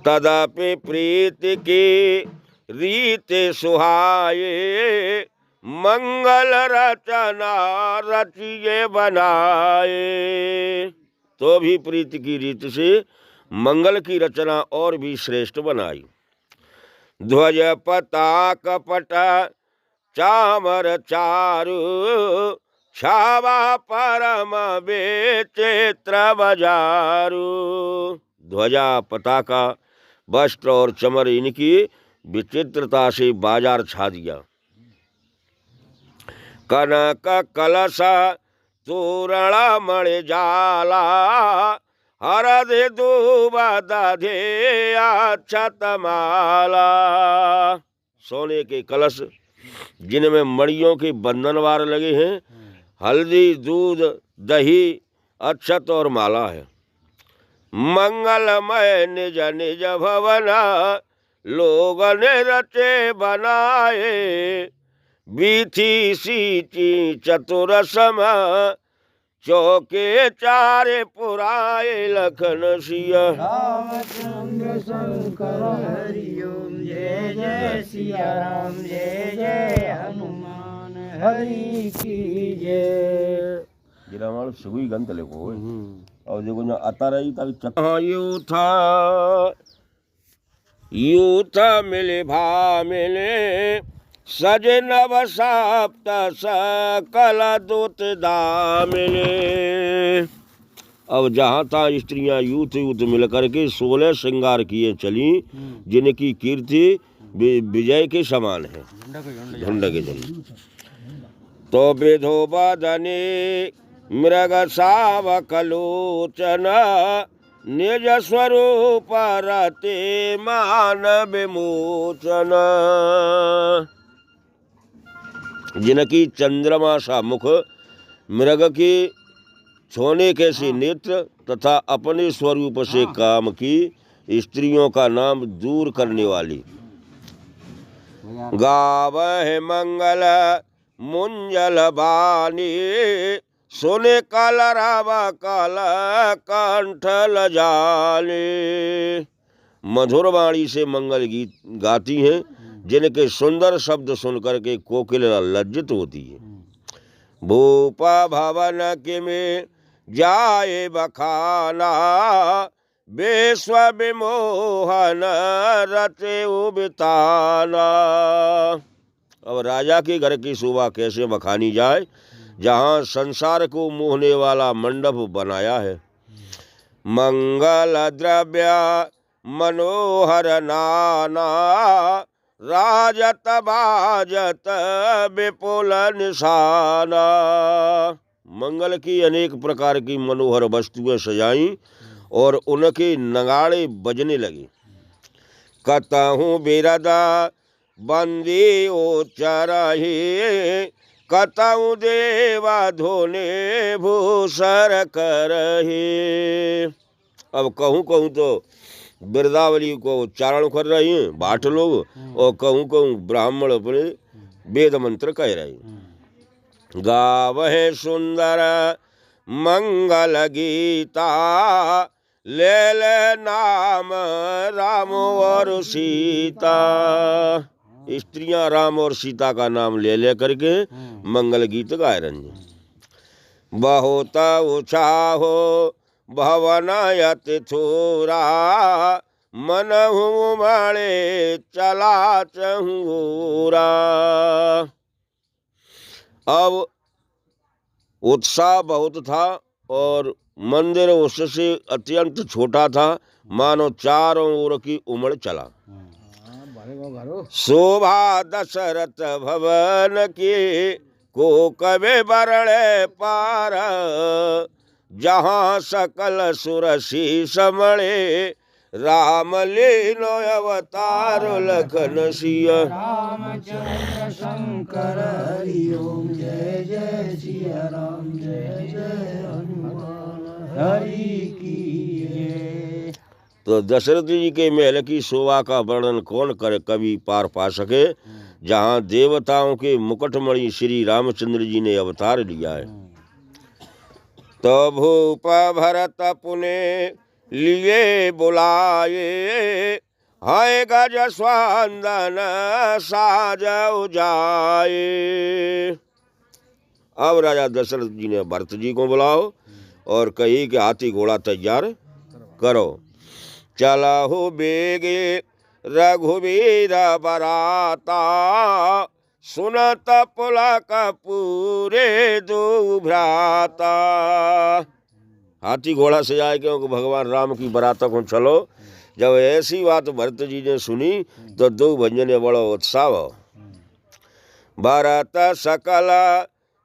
Speaker 1: तदपि प्रीति की रीत सुहाये मंगल रचना रचिए बनाए। तो भी प्रीति की रीत से मंगल की रचना और भी श्रेष्ठ बनाई। ध्वज पताक पट चामर चारु छावा परम विचित्र बजारू। ध्वजा, पताका, वस्त्र और चमर इनकी विचित्रता से बाजार छा दिया। कनक कलश तोरण मणि जाला, हरदि दूब दधे अक्षत माला। सोने के कलश जिनमें मणियों के बंधनवार लगे हैं, हल्दी, दूध, दही, अक्षत और माला है। मंगलमय निज निज भवन, लोग ने रचे बनाए, बीथी सीची चतुर सम, चौके चारे पुराए लखन सिया।
Speaker 3: रामचंद्र शंकर हरि ओम, जय जय सिया राम, जय जय हनुमान हरि की जय।
Speaker 1: गिरामाल सुई गंत लेको और देखो ना आता रही तक यूथ मिले भा मिले, सज नव सप्त सकल दूत दा मिले। अब जहाँ तहाँ स्त्रियां यूथ मिल करके 16 श्रृंगार किए चली, जिनकी कीर्ति विजय के समान है, झंडा के झंडे। तो विधो बदने मृग सावक लोचन, निज स्वरूप रते मान विमोचन। जिनकी चंद्रमा सा मुख, मृग की सोने कैसे नेत्र तथा अपने स्वरूप से काम की स्त्रियों का नाम दूर करने वाली। गावह मंगल मुंजल बानी, सोने काल रावा काल कंठ लजाले। मधुर वाणी से मंगल गीत गाती हैं, जिनके सुंदर शब्द सुनकर के कोकिल लज्जित होती है। भूपा भवन के में जाए बखाना, विश्व विमोहन रचे उबिताना। अब राजा के घर की शोभा कैसे बखानी जाए, जहाँ संसार को मोहने वाला मंडप बनाया है। मंगल द्रव्य मनोहर नाना, राजत बाजत विपुल निशाना। मंगल की अनेक प्रकार की मनोहर वस्तुएं सजाई और उनके नगाड़े बजने लगे। कतहु बिरदा बंदी उच्चरहि, कतहु देवा धोने भूसर करहि। अब कहूँ तो बिरदावली को उच्चारण कर रही हैं भाट लोग, और कहूँ ब्राह्मण अपने वेद मंत्र कह रहे हैं। गावहे सुंदर मंगल गीता, ले ले नाम राम और सीता। स्त्रियां राम और सीता का नाम ले ले करके मंगल गीत गाय रही हैं। बहुत उछाहो भवन अति थोरा, मनहु माड़े चला चहूरा। अब उत्साह बहुत था और मंदिर उससे अत्यंत छोटा था, मानो चारों ओर की उमड़ चला। शोभा दशरथ भवन की, को कवे बरड़े पार, जहाँ सकल सुरसी समणे, राम लीनो अवतार लखन सिया।
Speaker 3: रामचंद्र शंकर हरि ओम, जय जय सिया राम, जय जय हनुमान हरि की जय।
Speaker 1: तो दशरथ जी के महल की शोभा का वर्णन कौन कर कवि पार पा सके, जहाँ देवताओं के मुकुटमणि श्री रामचंद्र जी ने अवतार लिया है। तो भूप भरत पुने लिए बुलाए, है गज स्वांदन साज जाए। अब राजा दशरथ जी ने भरत जी को बुलाओ और कही कि हाथी घोड़ा तैयार करो। चलहु बेगे रघुवीर बराता, सुनत पुलक पूरे दो भ्राता। हाथी घोड़ा से आए क्योंकि भगवान राम की बरात को चलो। जब ऐसी बात भरत जी ने सुनी तो दो भंजन बड़ो उत्साह। भरत सकल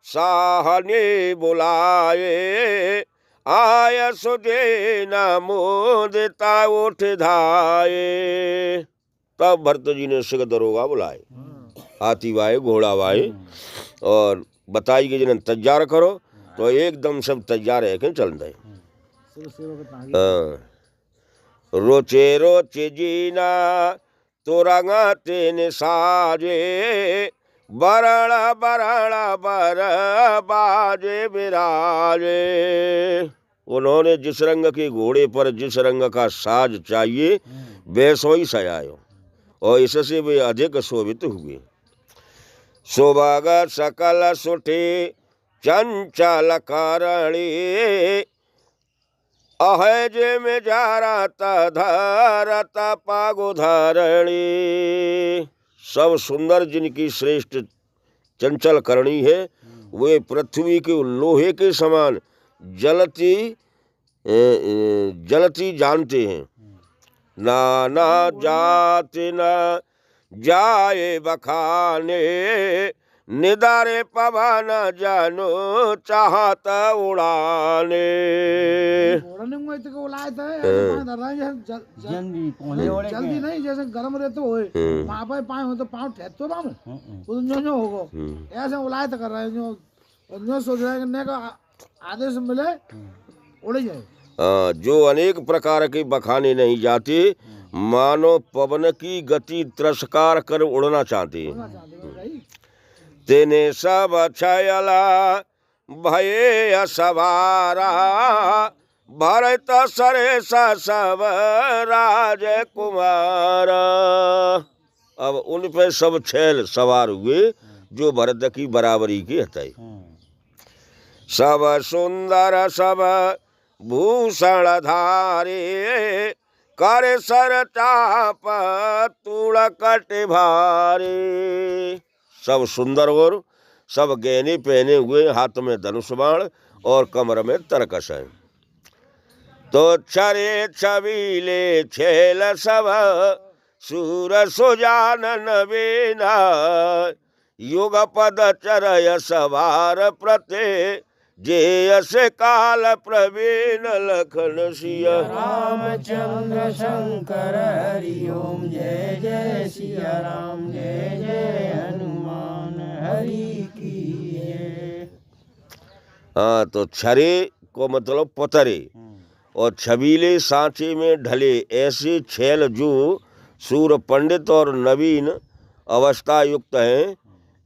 Speaker 1: साहने बुलाए, आय सुदेन मोदिता उठ धाये। तब भरत जी ने सिख दरोगा बुलाए, हाथी वाए घोड़ा वाए और बताई कि जिन्हें तैयार करो। तो एकदम सब तैयार है कि चल रहे। रोचे रोचे जीना तो रंगा तेन साजे, बरण बरण बर बाजे विराजे। उन्होंने जिस रंग के घोड़े पर जिस रंग का साज चाहिए वैसो ही सजायो और इससे वे अधिक शोभित हुए। सुभग सकल सुठे चंचल करणी, अहज में जारत धरत पागु धरणी। सब सुंदर जिनकी श्रेष्ठ चंचल करणी है, वे पृथ्वी के लोहे के समान जलती जलती जानते हैं। नाना जाति न जाए बखाने, निदारे पवन जानो चाहत उड़ाने।
Speaker 2: जल्दी नहीं, जैसे गर्म रहते हो वहाँ पे पाए हो तो पाँव ठहरते हो जो होगा ऐसे उलाए तो कर रहे हैं। जो सोच रहे हैं का आदेश मिले उड़ जाए।
Speaker 1: जो अनेक प्रकार के बखाने नहीं जाते, मानो पवन की गति तिरस्कार कर उड़ना चाहते। तेने सब छयला भये सवारा, भरत सरेस सब राजकुमार। अब उन पे सब छैल सवार हुए जो भरत की बराबरी के हताई। सब सुंदर सब भूषण धारे, कर सर चाप तूड़ कट भारे। सब सुंदर और सब गहने पहने हुए, हाथ में धनुष बाण और कमर में तरकश है। तो छरे छबीले छेल सब सूर सुजानन बीना, युग पद चरय सवार प्रते, जे से काल प्रवीण लखन सिया।
Speaker 3: रामचंद्र शंकर हरि ओम, जय जय सिया राम, जय जय हनुमान हरि की जय।
Speaker 1: हाँ, तो छरे को मतलब पतरे और छबीले सांचे में ढले ऐसे छैल जो सूर पंडित और नवीन अवस्था युक्त हैं।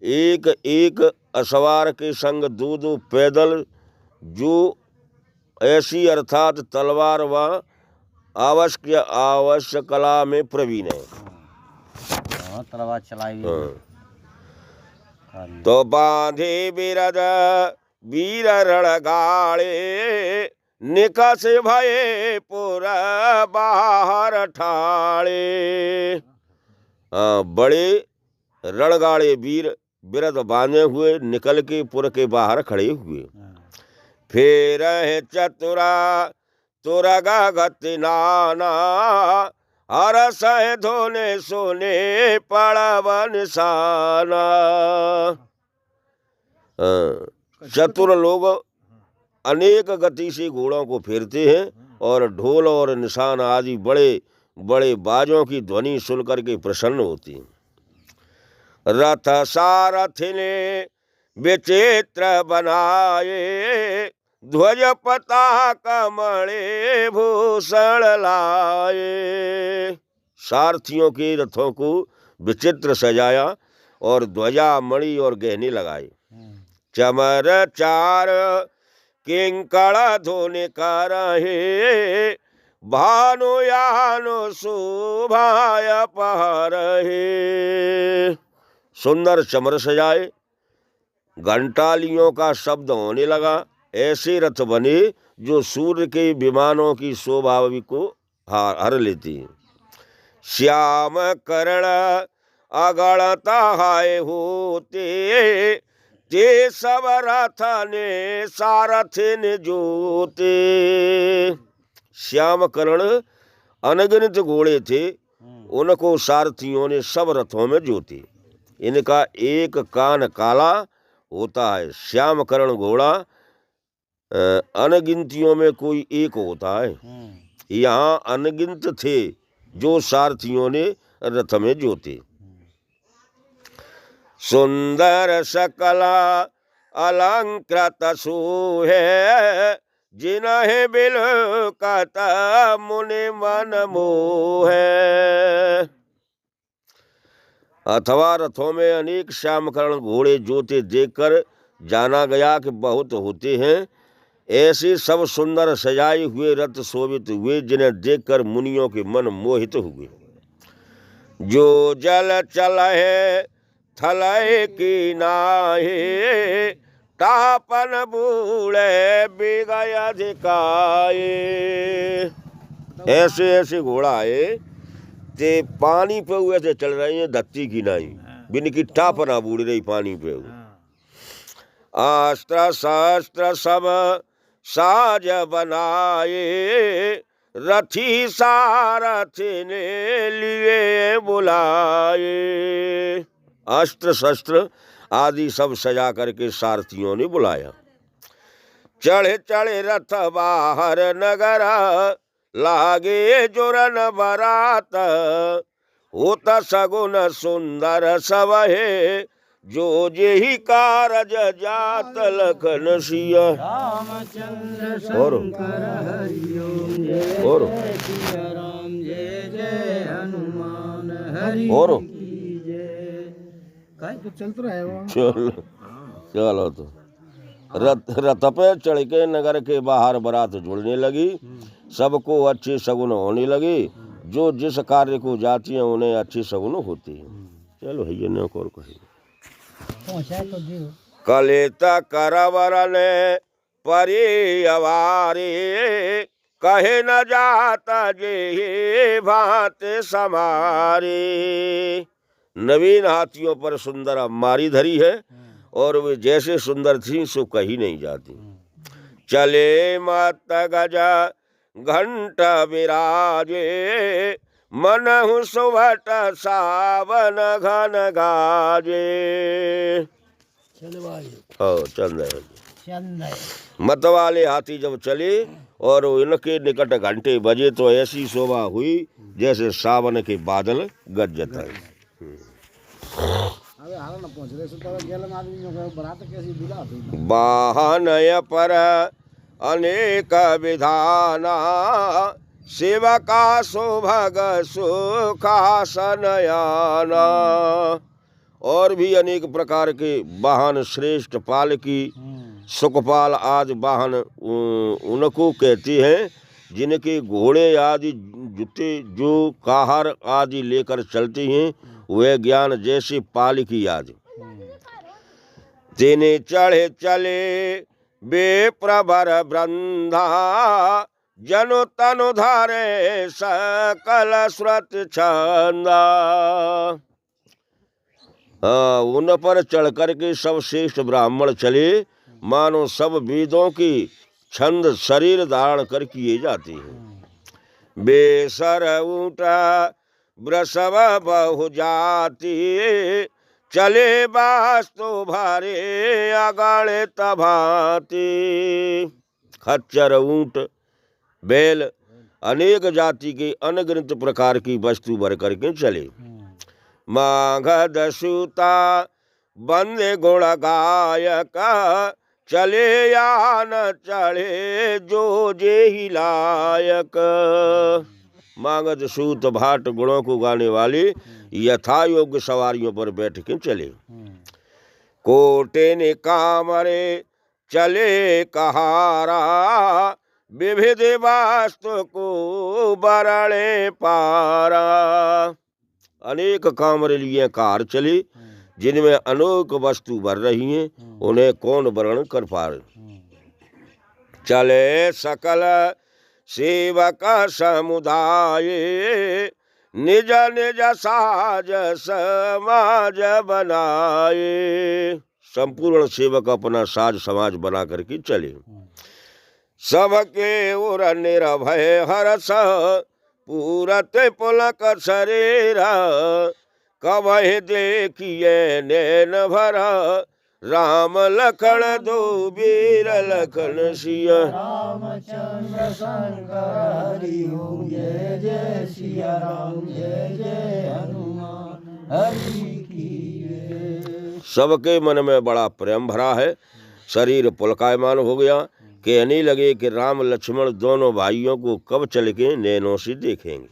Speaker 1: एक एक असवार के संग दो दो पैदल, जो ऐसी अर्थात तलवार व आवश्य कला में प्रवीण है।
Speaker 3: तलवार चलाई।
Speaker 1: तो बांधे बिरद वीर रणगाड़े, निकस भये पुर बाहर ठाड़े। बड़े रणगाड़े वीर बिरद बांधे हुए निकल के पुर के बाहर खड़े हुए। फेर चतुरा तुरगा गति नाना, हर सह धोने सोने पड़वन साना। चतुर लोग अनेक गति से घोड़ों को फेरते हैं और ढोल और निशान आदि बड़े बड़े बाजों की ध्वनि सुनकर के प्रसन्न होती हैं। रथ सारथ ने विचित्र बनाए, ध्वज पताक मणि भूषण लाए। सारथियों के रथों को विचित्र सजाया और ध्वजा मणि और गहने लगाए। चमर चार किंकड़ धोने का रहे, भानुयानो शोभाय पहरहे। सुंदर चमर सजाए, घंटालियों का शब्द होने लगा। ऐसे रथ बने जो सूर्य के विमानों की शोभा को हर लेती। श्याम कर्ण अगणता हाय होते, ते सब रथ ने सारथिन जोते। श्याम करण अनगिनत घोड़े थे, उनको सारथियों ने सब रथों में जोते। इनका एक कान काला होता है। श्याम करण घोड़ा अनगिनतियों में कोई एक होता है। यहाँ अनगिनत थे जो सारथियों ने रथ में जोते। सुंदर सकला अलंकृत सोहे, जिन्हें बिलकत मुनि मन मोहे। अथवा रथों में अनेक श्यामकरण घोड़े जोते देखकर जाना गया कि बहुत होते हैं। ऐसे सब सुंदर सजाए हुए रथ शोभित हुए, जिन्हें देखकर मुनियों के मन मोहित हुए। जो जल चलहे थलय की नाहे, टापन बूढ़े बिगय अधिकाये। ऐसे ऐसे घोड़ा है ते पानी पे हुए से चल रही है, धरती की नाई बिन की टापना बूढ़ रही पानी पे हुए। अस्त्र शस्त्र सब साज बनाए, रथी सारथी ने लिए बुलाए। अस्त्र शस्त्र आदि सब सजा करके सारथियों ने बुलाया। चढ़े चढ़े रथ बाहर नगर, लागे जुरन बरात। होता सगुन सुंदर सब है, जो जेहि कारज जात लखन सिया।
Speaker 3: रामचंद्र
Speaker 1: और
Speaker 3: शंकर हरिओम, जय
Speaker 1: और
Speaker 3: जय सिया राम, जय जय हनुमान हरि
Speaker 1: और
Speaker 3: की जय। काय
Speaker 2: तो चलते रहे वो।
Speaker 1: चलो तो रथ पे चढ़ के नगर के बाहर बारात जुड़ने लगी। सबको अच्छे सगुन होने लगे। जो जिस कार्य को जाती हैं उन्हें अच्छी सगुन होती है। चलो भैया ने और कही
Speaker 3: पहुंचाए तो दियो।
Speaker 1: कलेता करवर ने परी अवारे, कहे न जाता जे भात समारे। नवीन हाथियों पर सुंदर मारी धरी है, और वे जैसे सुंदर थी सो कही नहीं जाती। चले मत गजा घंट विराजे, मनहु सुभट सावन घन गाजे। चल रहे
Speaker 3: चंद
Speaker 1: मत वाले हाथी जब चले और इनके निकट घंटे बजे, तो ऐसी शोभा हुई जैसे सावन के बादल गरजत है।
Speaker 2: अबे हाल न पहुंच रहे, तो गेलन आदमी को बरात कैसी विदा हुई।
Speaker 1: वाहन पर अनेक विधाना, सेवका सुभग सुखासन याना। और भी अनेक प्रकार के वाहन, श्रेष्ठ पालकी, सुखपाल आदि वाहन उनको कहते हैं, जिनके घोड़े आदि जुते जो काहर आदि लेकर चलते हैं, वे ज्ञान जैसे पालकी आदि। तेने चढ़े चले बे प्रभर वृंदा, जनु तनु धारे सकल श्रुत छंदा। उन पर चढ़ करके सब श्रेष्ठ ब्राह्मण चले, मानो सब वेदों की छंद शरीर धारण कर किए जाते हैं। बेसर ऊँटा वृषभ बहु जाति, चले वास्तु भारे अगाड़े तभाती। खच्चर, ऊँट, बैल अनेक जाति के अनगिनत प्रकार की वस्तु भर करके चले। माघ सूता बंदे गुण गायक, चले या न चढ़े जो जे ही लायक। मागध सूत भाट गुणों को गाने वाले यथा योग्य सवारियों पर बैठ के चले। कोटे ने कामरे चले कहारा, विविध वास्तु को बरणे पारा। अनेक कामरे लिए कार चले, जिनमें अनेक वस्तु भर रही हैं, उन्हें कौन वर्ण कर पा रहे। चले सकल सेवक समुदाय, निज निज साज समाज बनाए। संपूर्ण सेवक अपना साज समाज बना करके चले। सबके उर निर्भय हरस पूरत पुलक शरीरा। कवहि देखिए नैन भरा राम लखन दो वीर लखन सिया।
Speaker 3: रामचंद्र शंकर हरि ओम जय जय सिया राम जय जय हनुमान हरि की जय।
Speaker 1: सबके मन में बड़ा प्रेम भरा है। शरीर पुलकायमान हो गया। कहने लगे कि राम लक्ष्मण दोनों भाइयों को कब चल के नैनों से देखेंगे।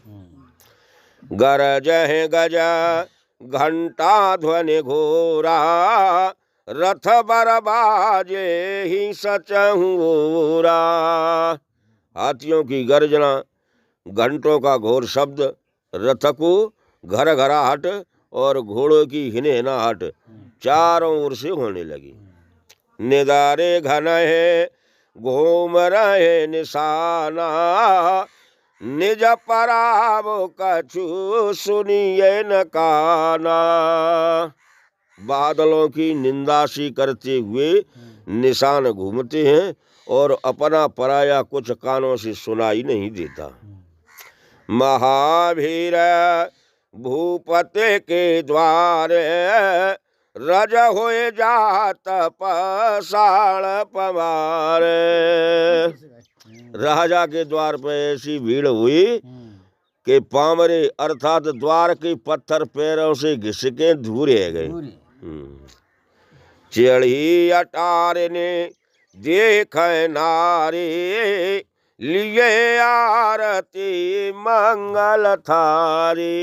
Speaker 1: गरज है गजा घंटा ध्वनि घोरा रथ बरबाजे ही सचहुरा। हाथियों की गर्जना, घंटों का घोर शब्द, रथ को घर घराहट और घोड़ों की हिनहिनाहट चारों ओर से होने लगी। निदारे घन है घूम रहे निशाना। निज पराव कछु सुनिए न काना। बादलों की निंदा सी करते हुए निशान घूमते हैं और अपना पराया कुछ कानों से सुनाई नहीं देता। महावीर भूपति के द्वारे रज होए जात पाषाण पवार। राजा के द्वार पर ऐसी भीड़ हुई कि पामरे अर्थात द्वार के पत्थर पैरों से घिसके धूरे गए। चढ़ी अटार ने देख नारी लिए आरती मंगल थारी।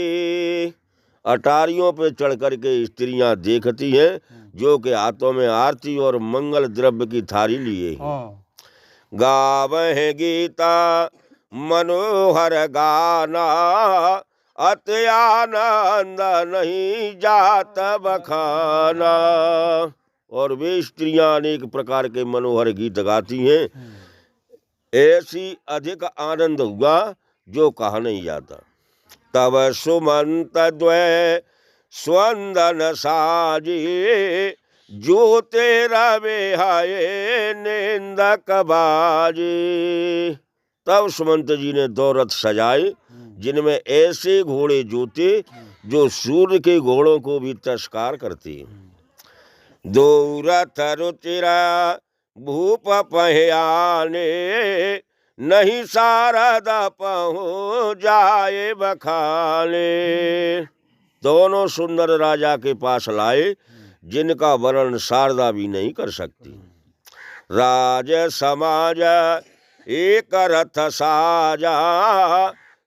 Speaker 1: अटारियों पे चढ़ करके स्त्रियां देखती हैं जो कि हाथों में आरती और मंगल द्रव्य की थारी लिए हैं। गावह गीता मनोहर गाना अति आनंद नहीं जात बखाना। और वे स्त्रियां अनेक प्रकार के मनोहर गीत गाती हैं। ऐसी अधिक आनंद हुआ जो कहा नहीं जाता। तब सुमंत द्वय स्वंदन साजी जो तेरा बेहाय निंदक बाजी। तब सुमंत जी ने दो रथ सजाए जिनमें ऐसे घोड़े जोते जो सूर्य के घोड़ों को भी तिरस्कार करते। दो रथ रुचिरा भूप पहियाने नहीं शारद पहुँ जाए बखाने। दोनों सुंदर राजा के पास लाए जिनका वर्णन शारदा भी नहीं कर सकती। राज समाज एक रथ साजा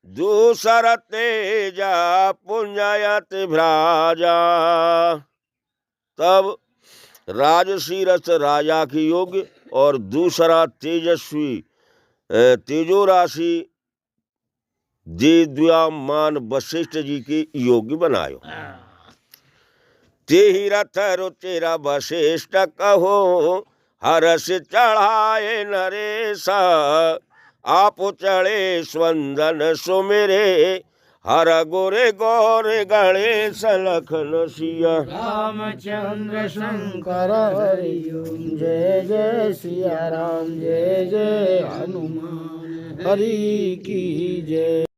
Speaker 1: दूसर तेजा पुंजयत भ्राजा। तब राजसी रथ राजा की योग्य और दूसरा तेजस्वी तेजो राशि दिव्यमान वशिष्ठ जी की योग्य बनायो। तेहि रथ रुचिरा वशिष्ठ कहो हरस चढ़ाए नरेशा। आप चढ़े स्वंदन सुमिरे हर गोरे गोरे गणेश लखन सिया।
Speaker 3: रामचंद्र शंकर हरि ओम जय जय सिया राम जय जय हनुमान हरि की जय।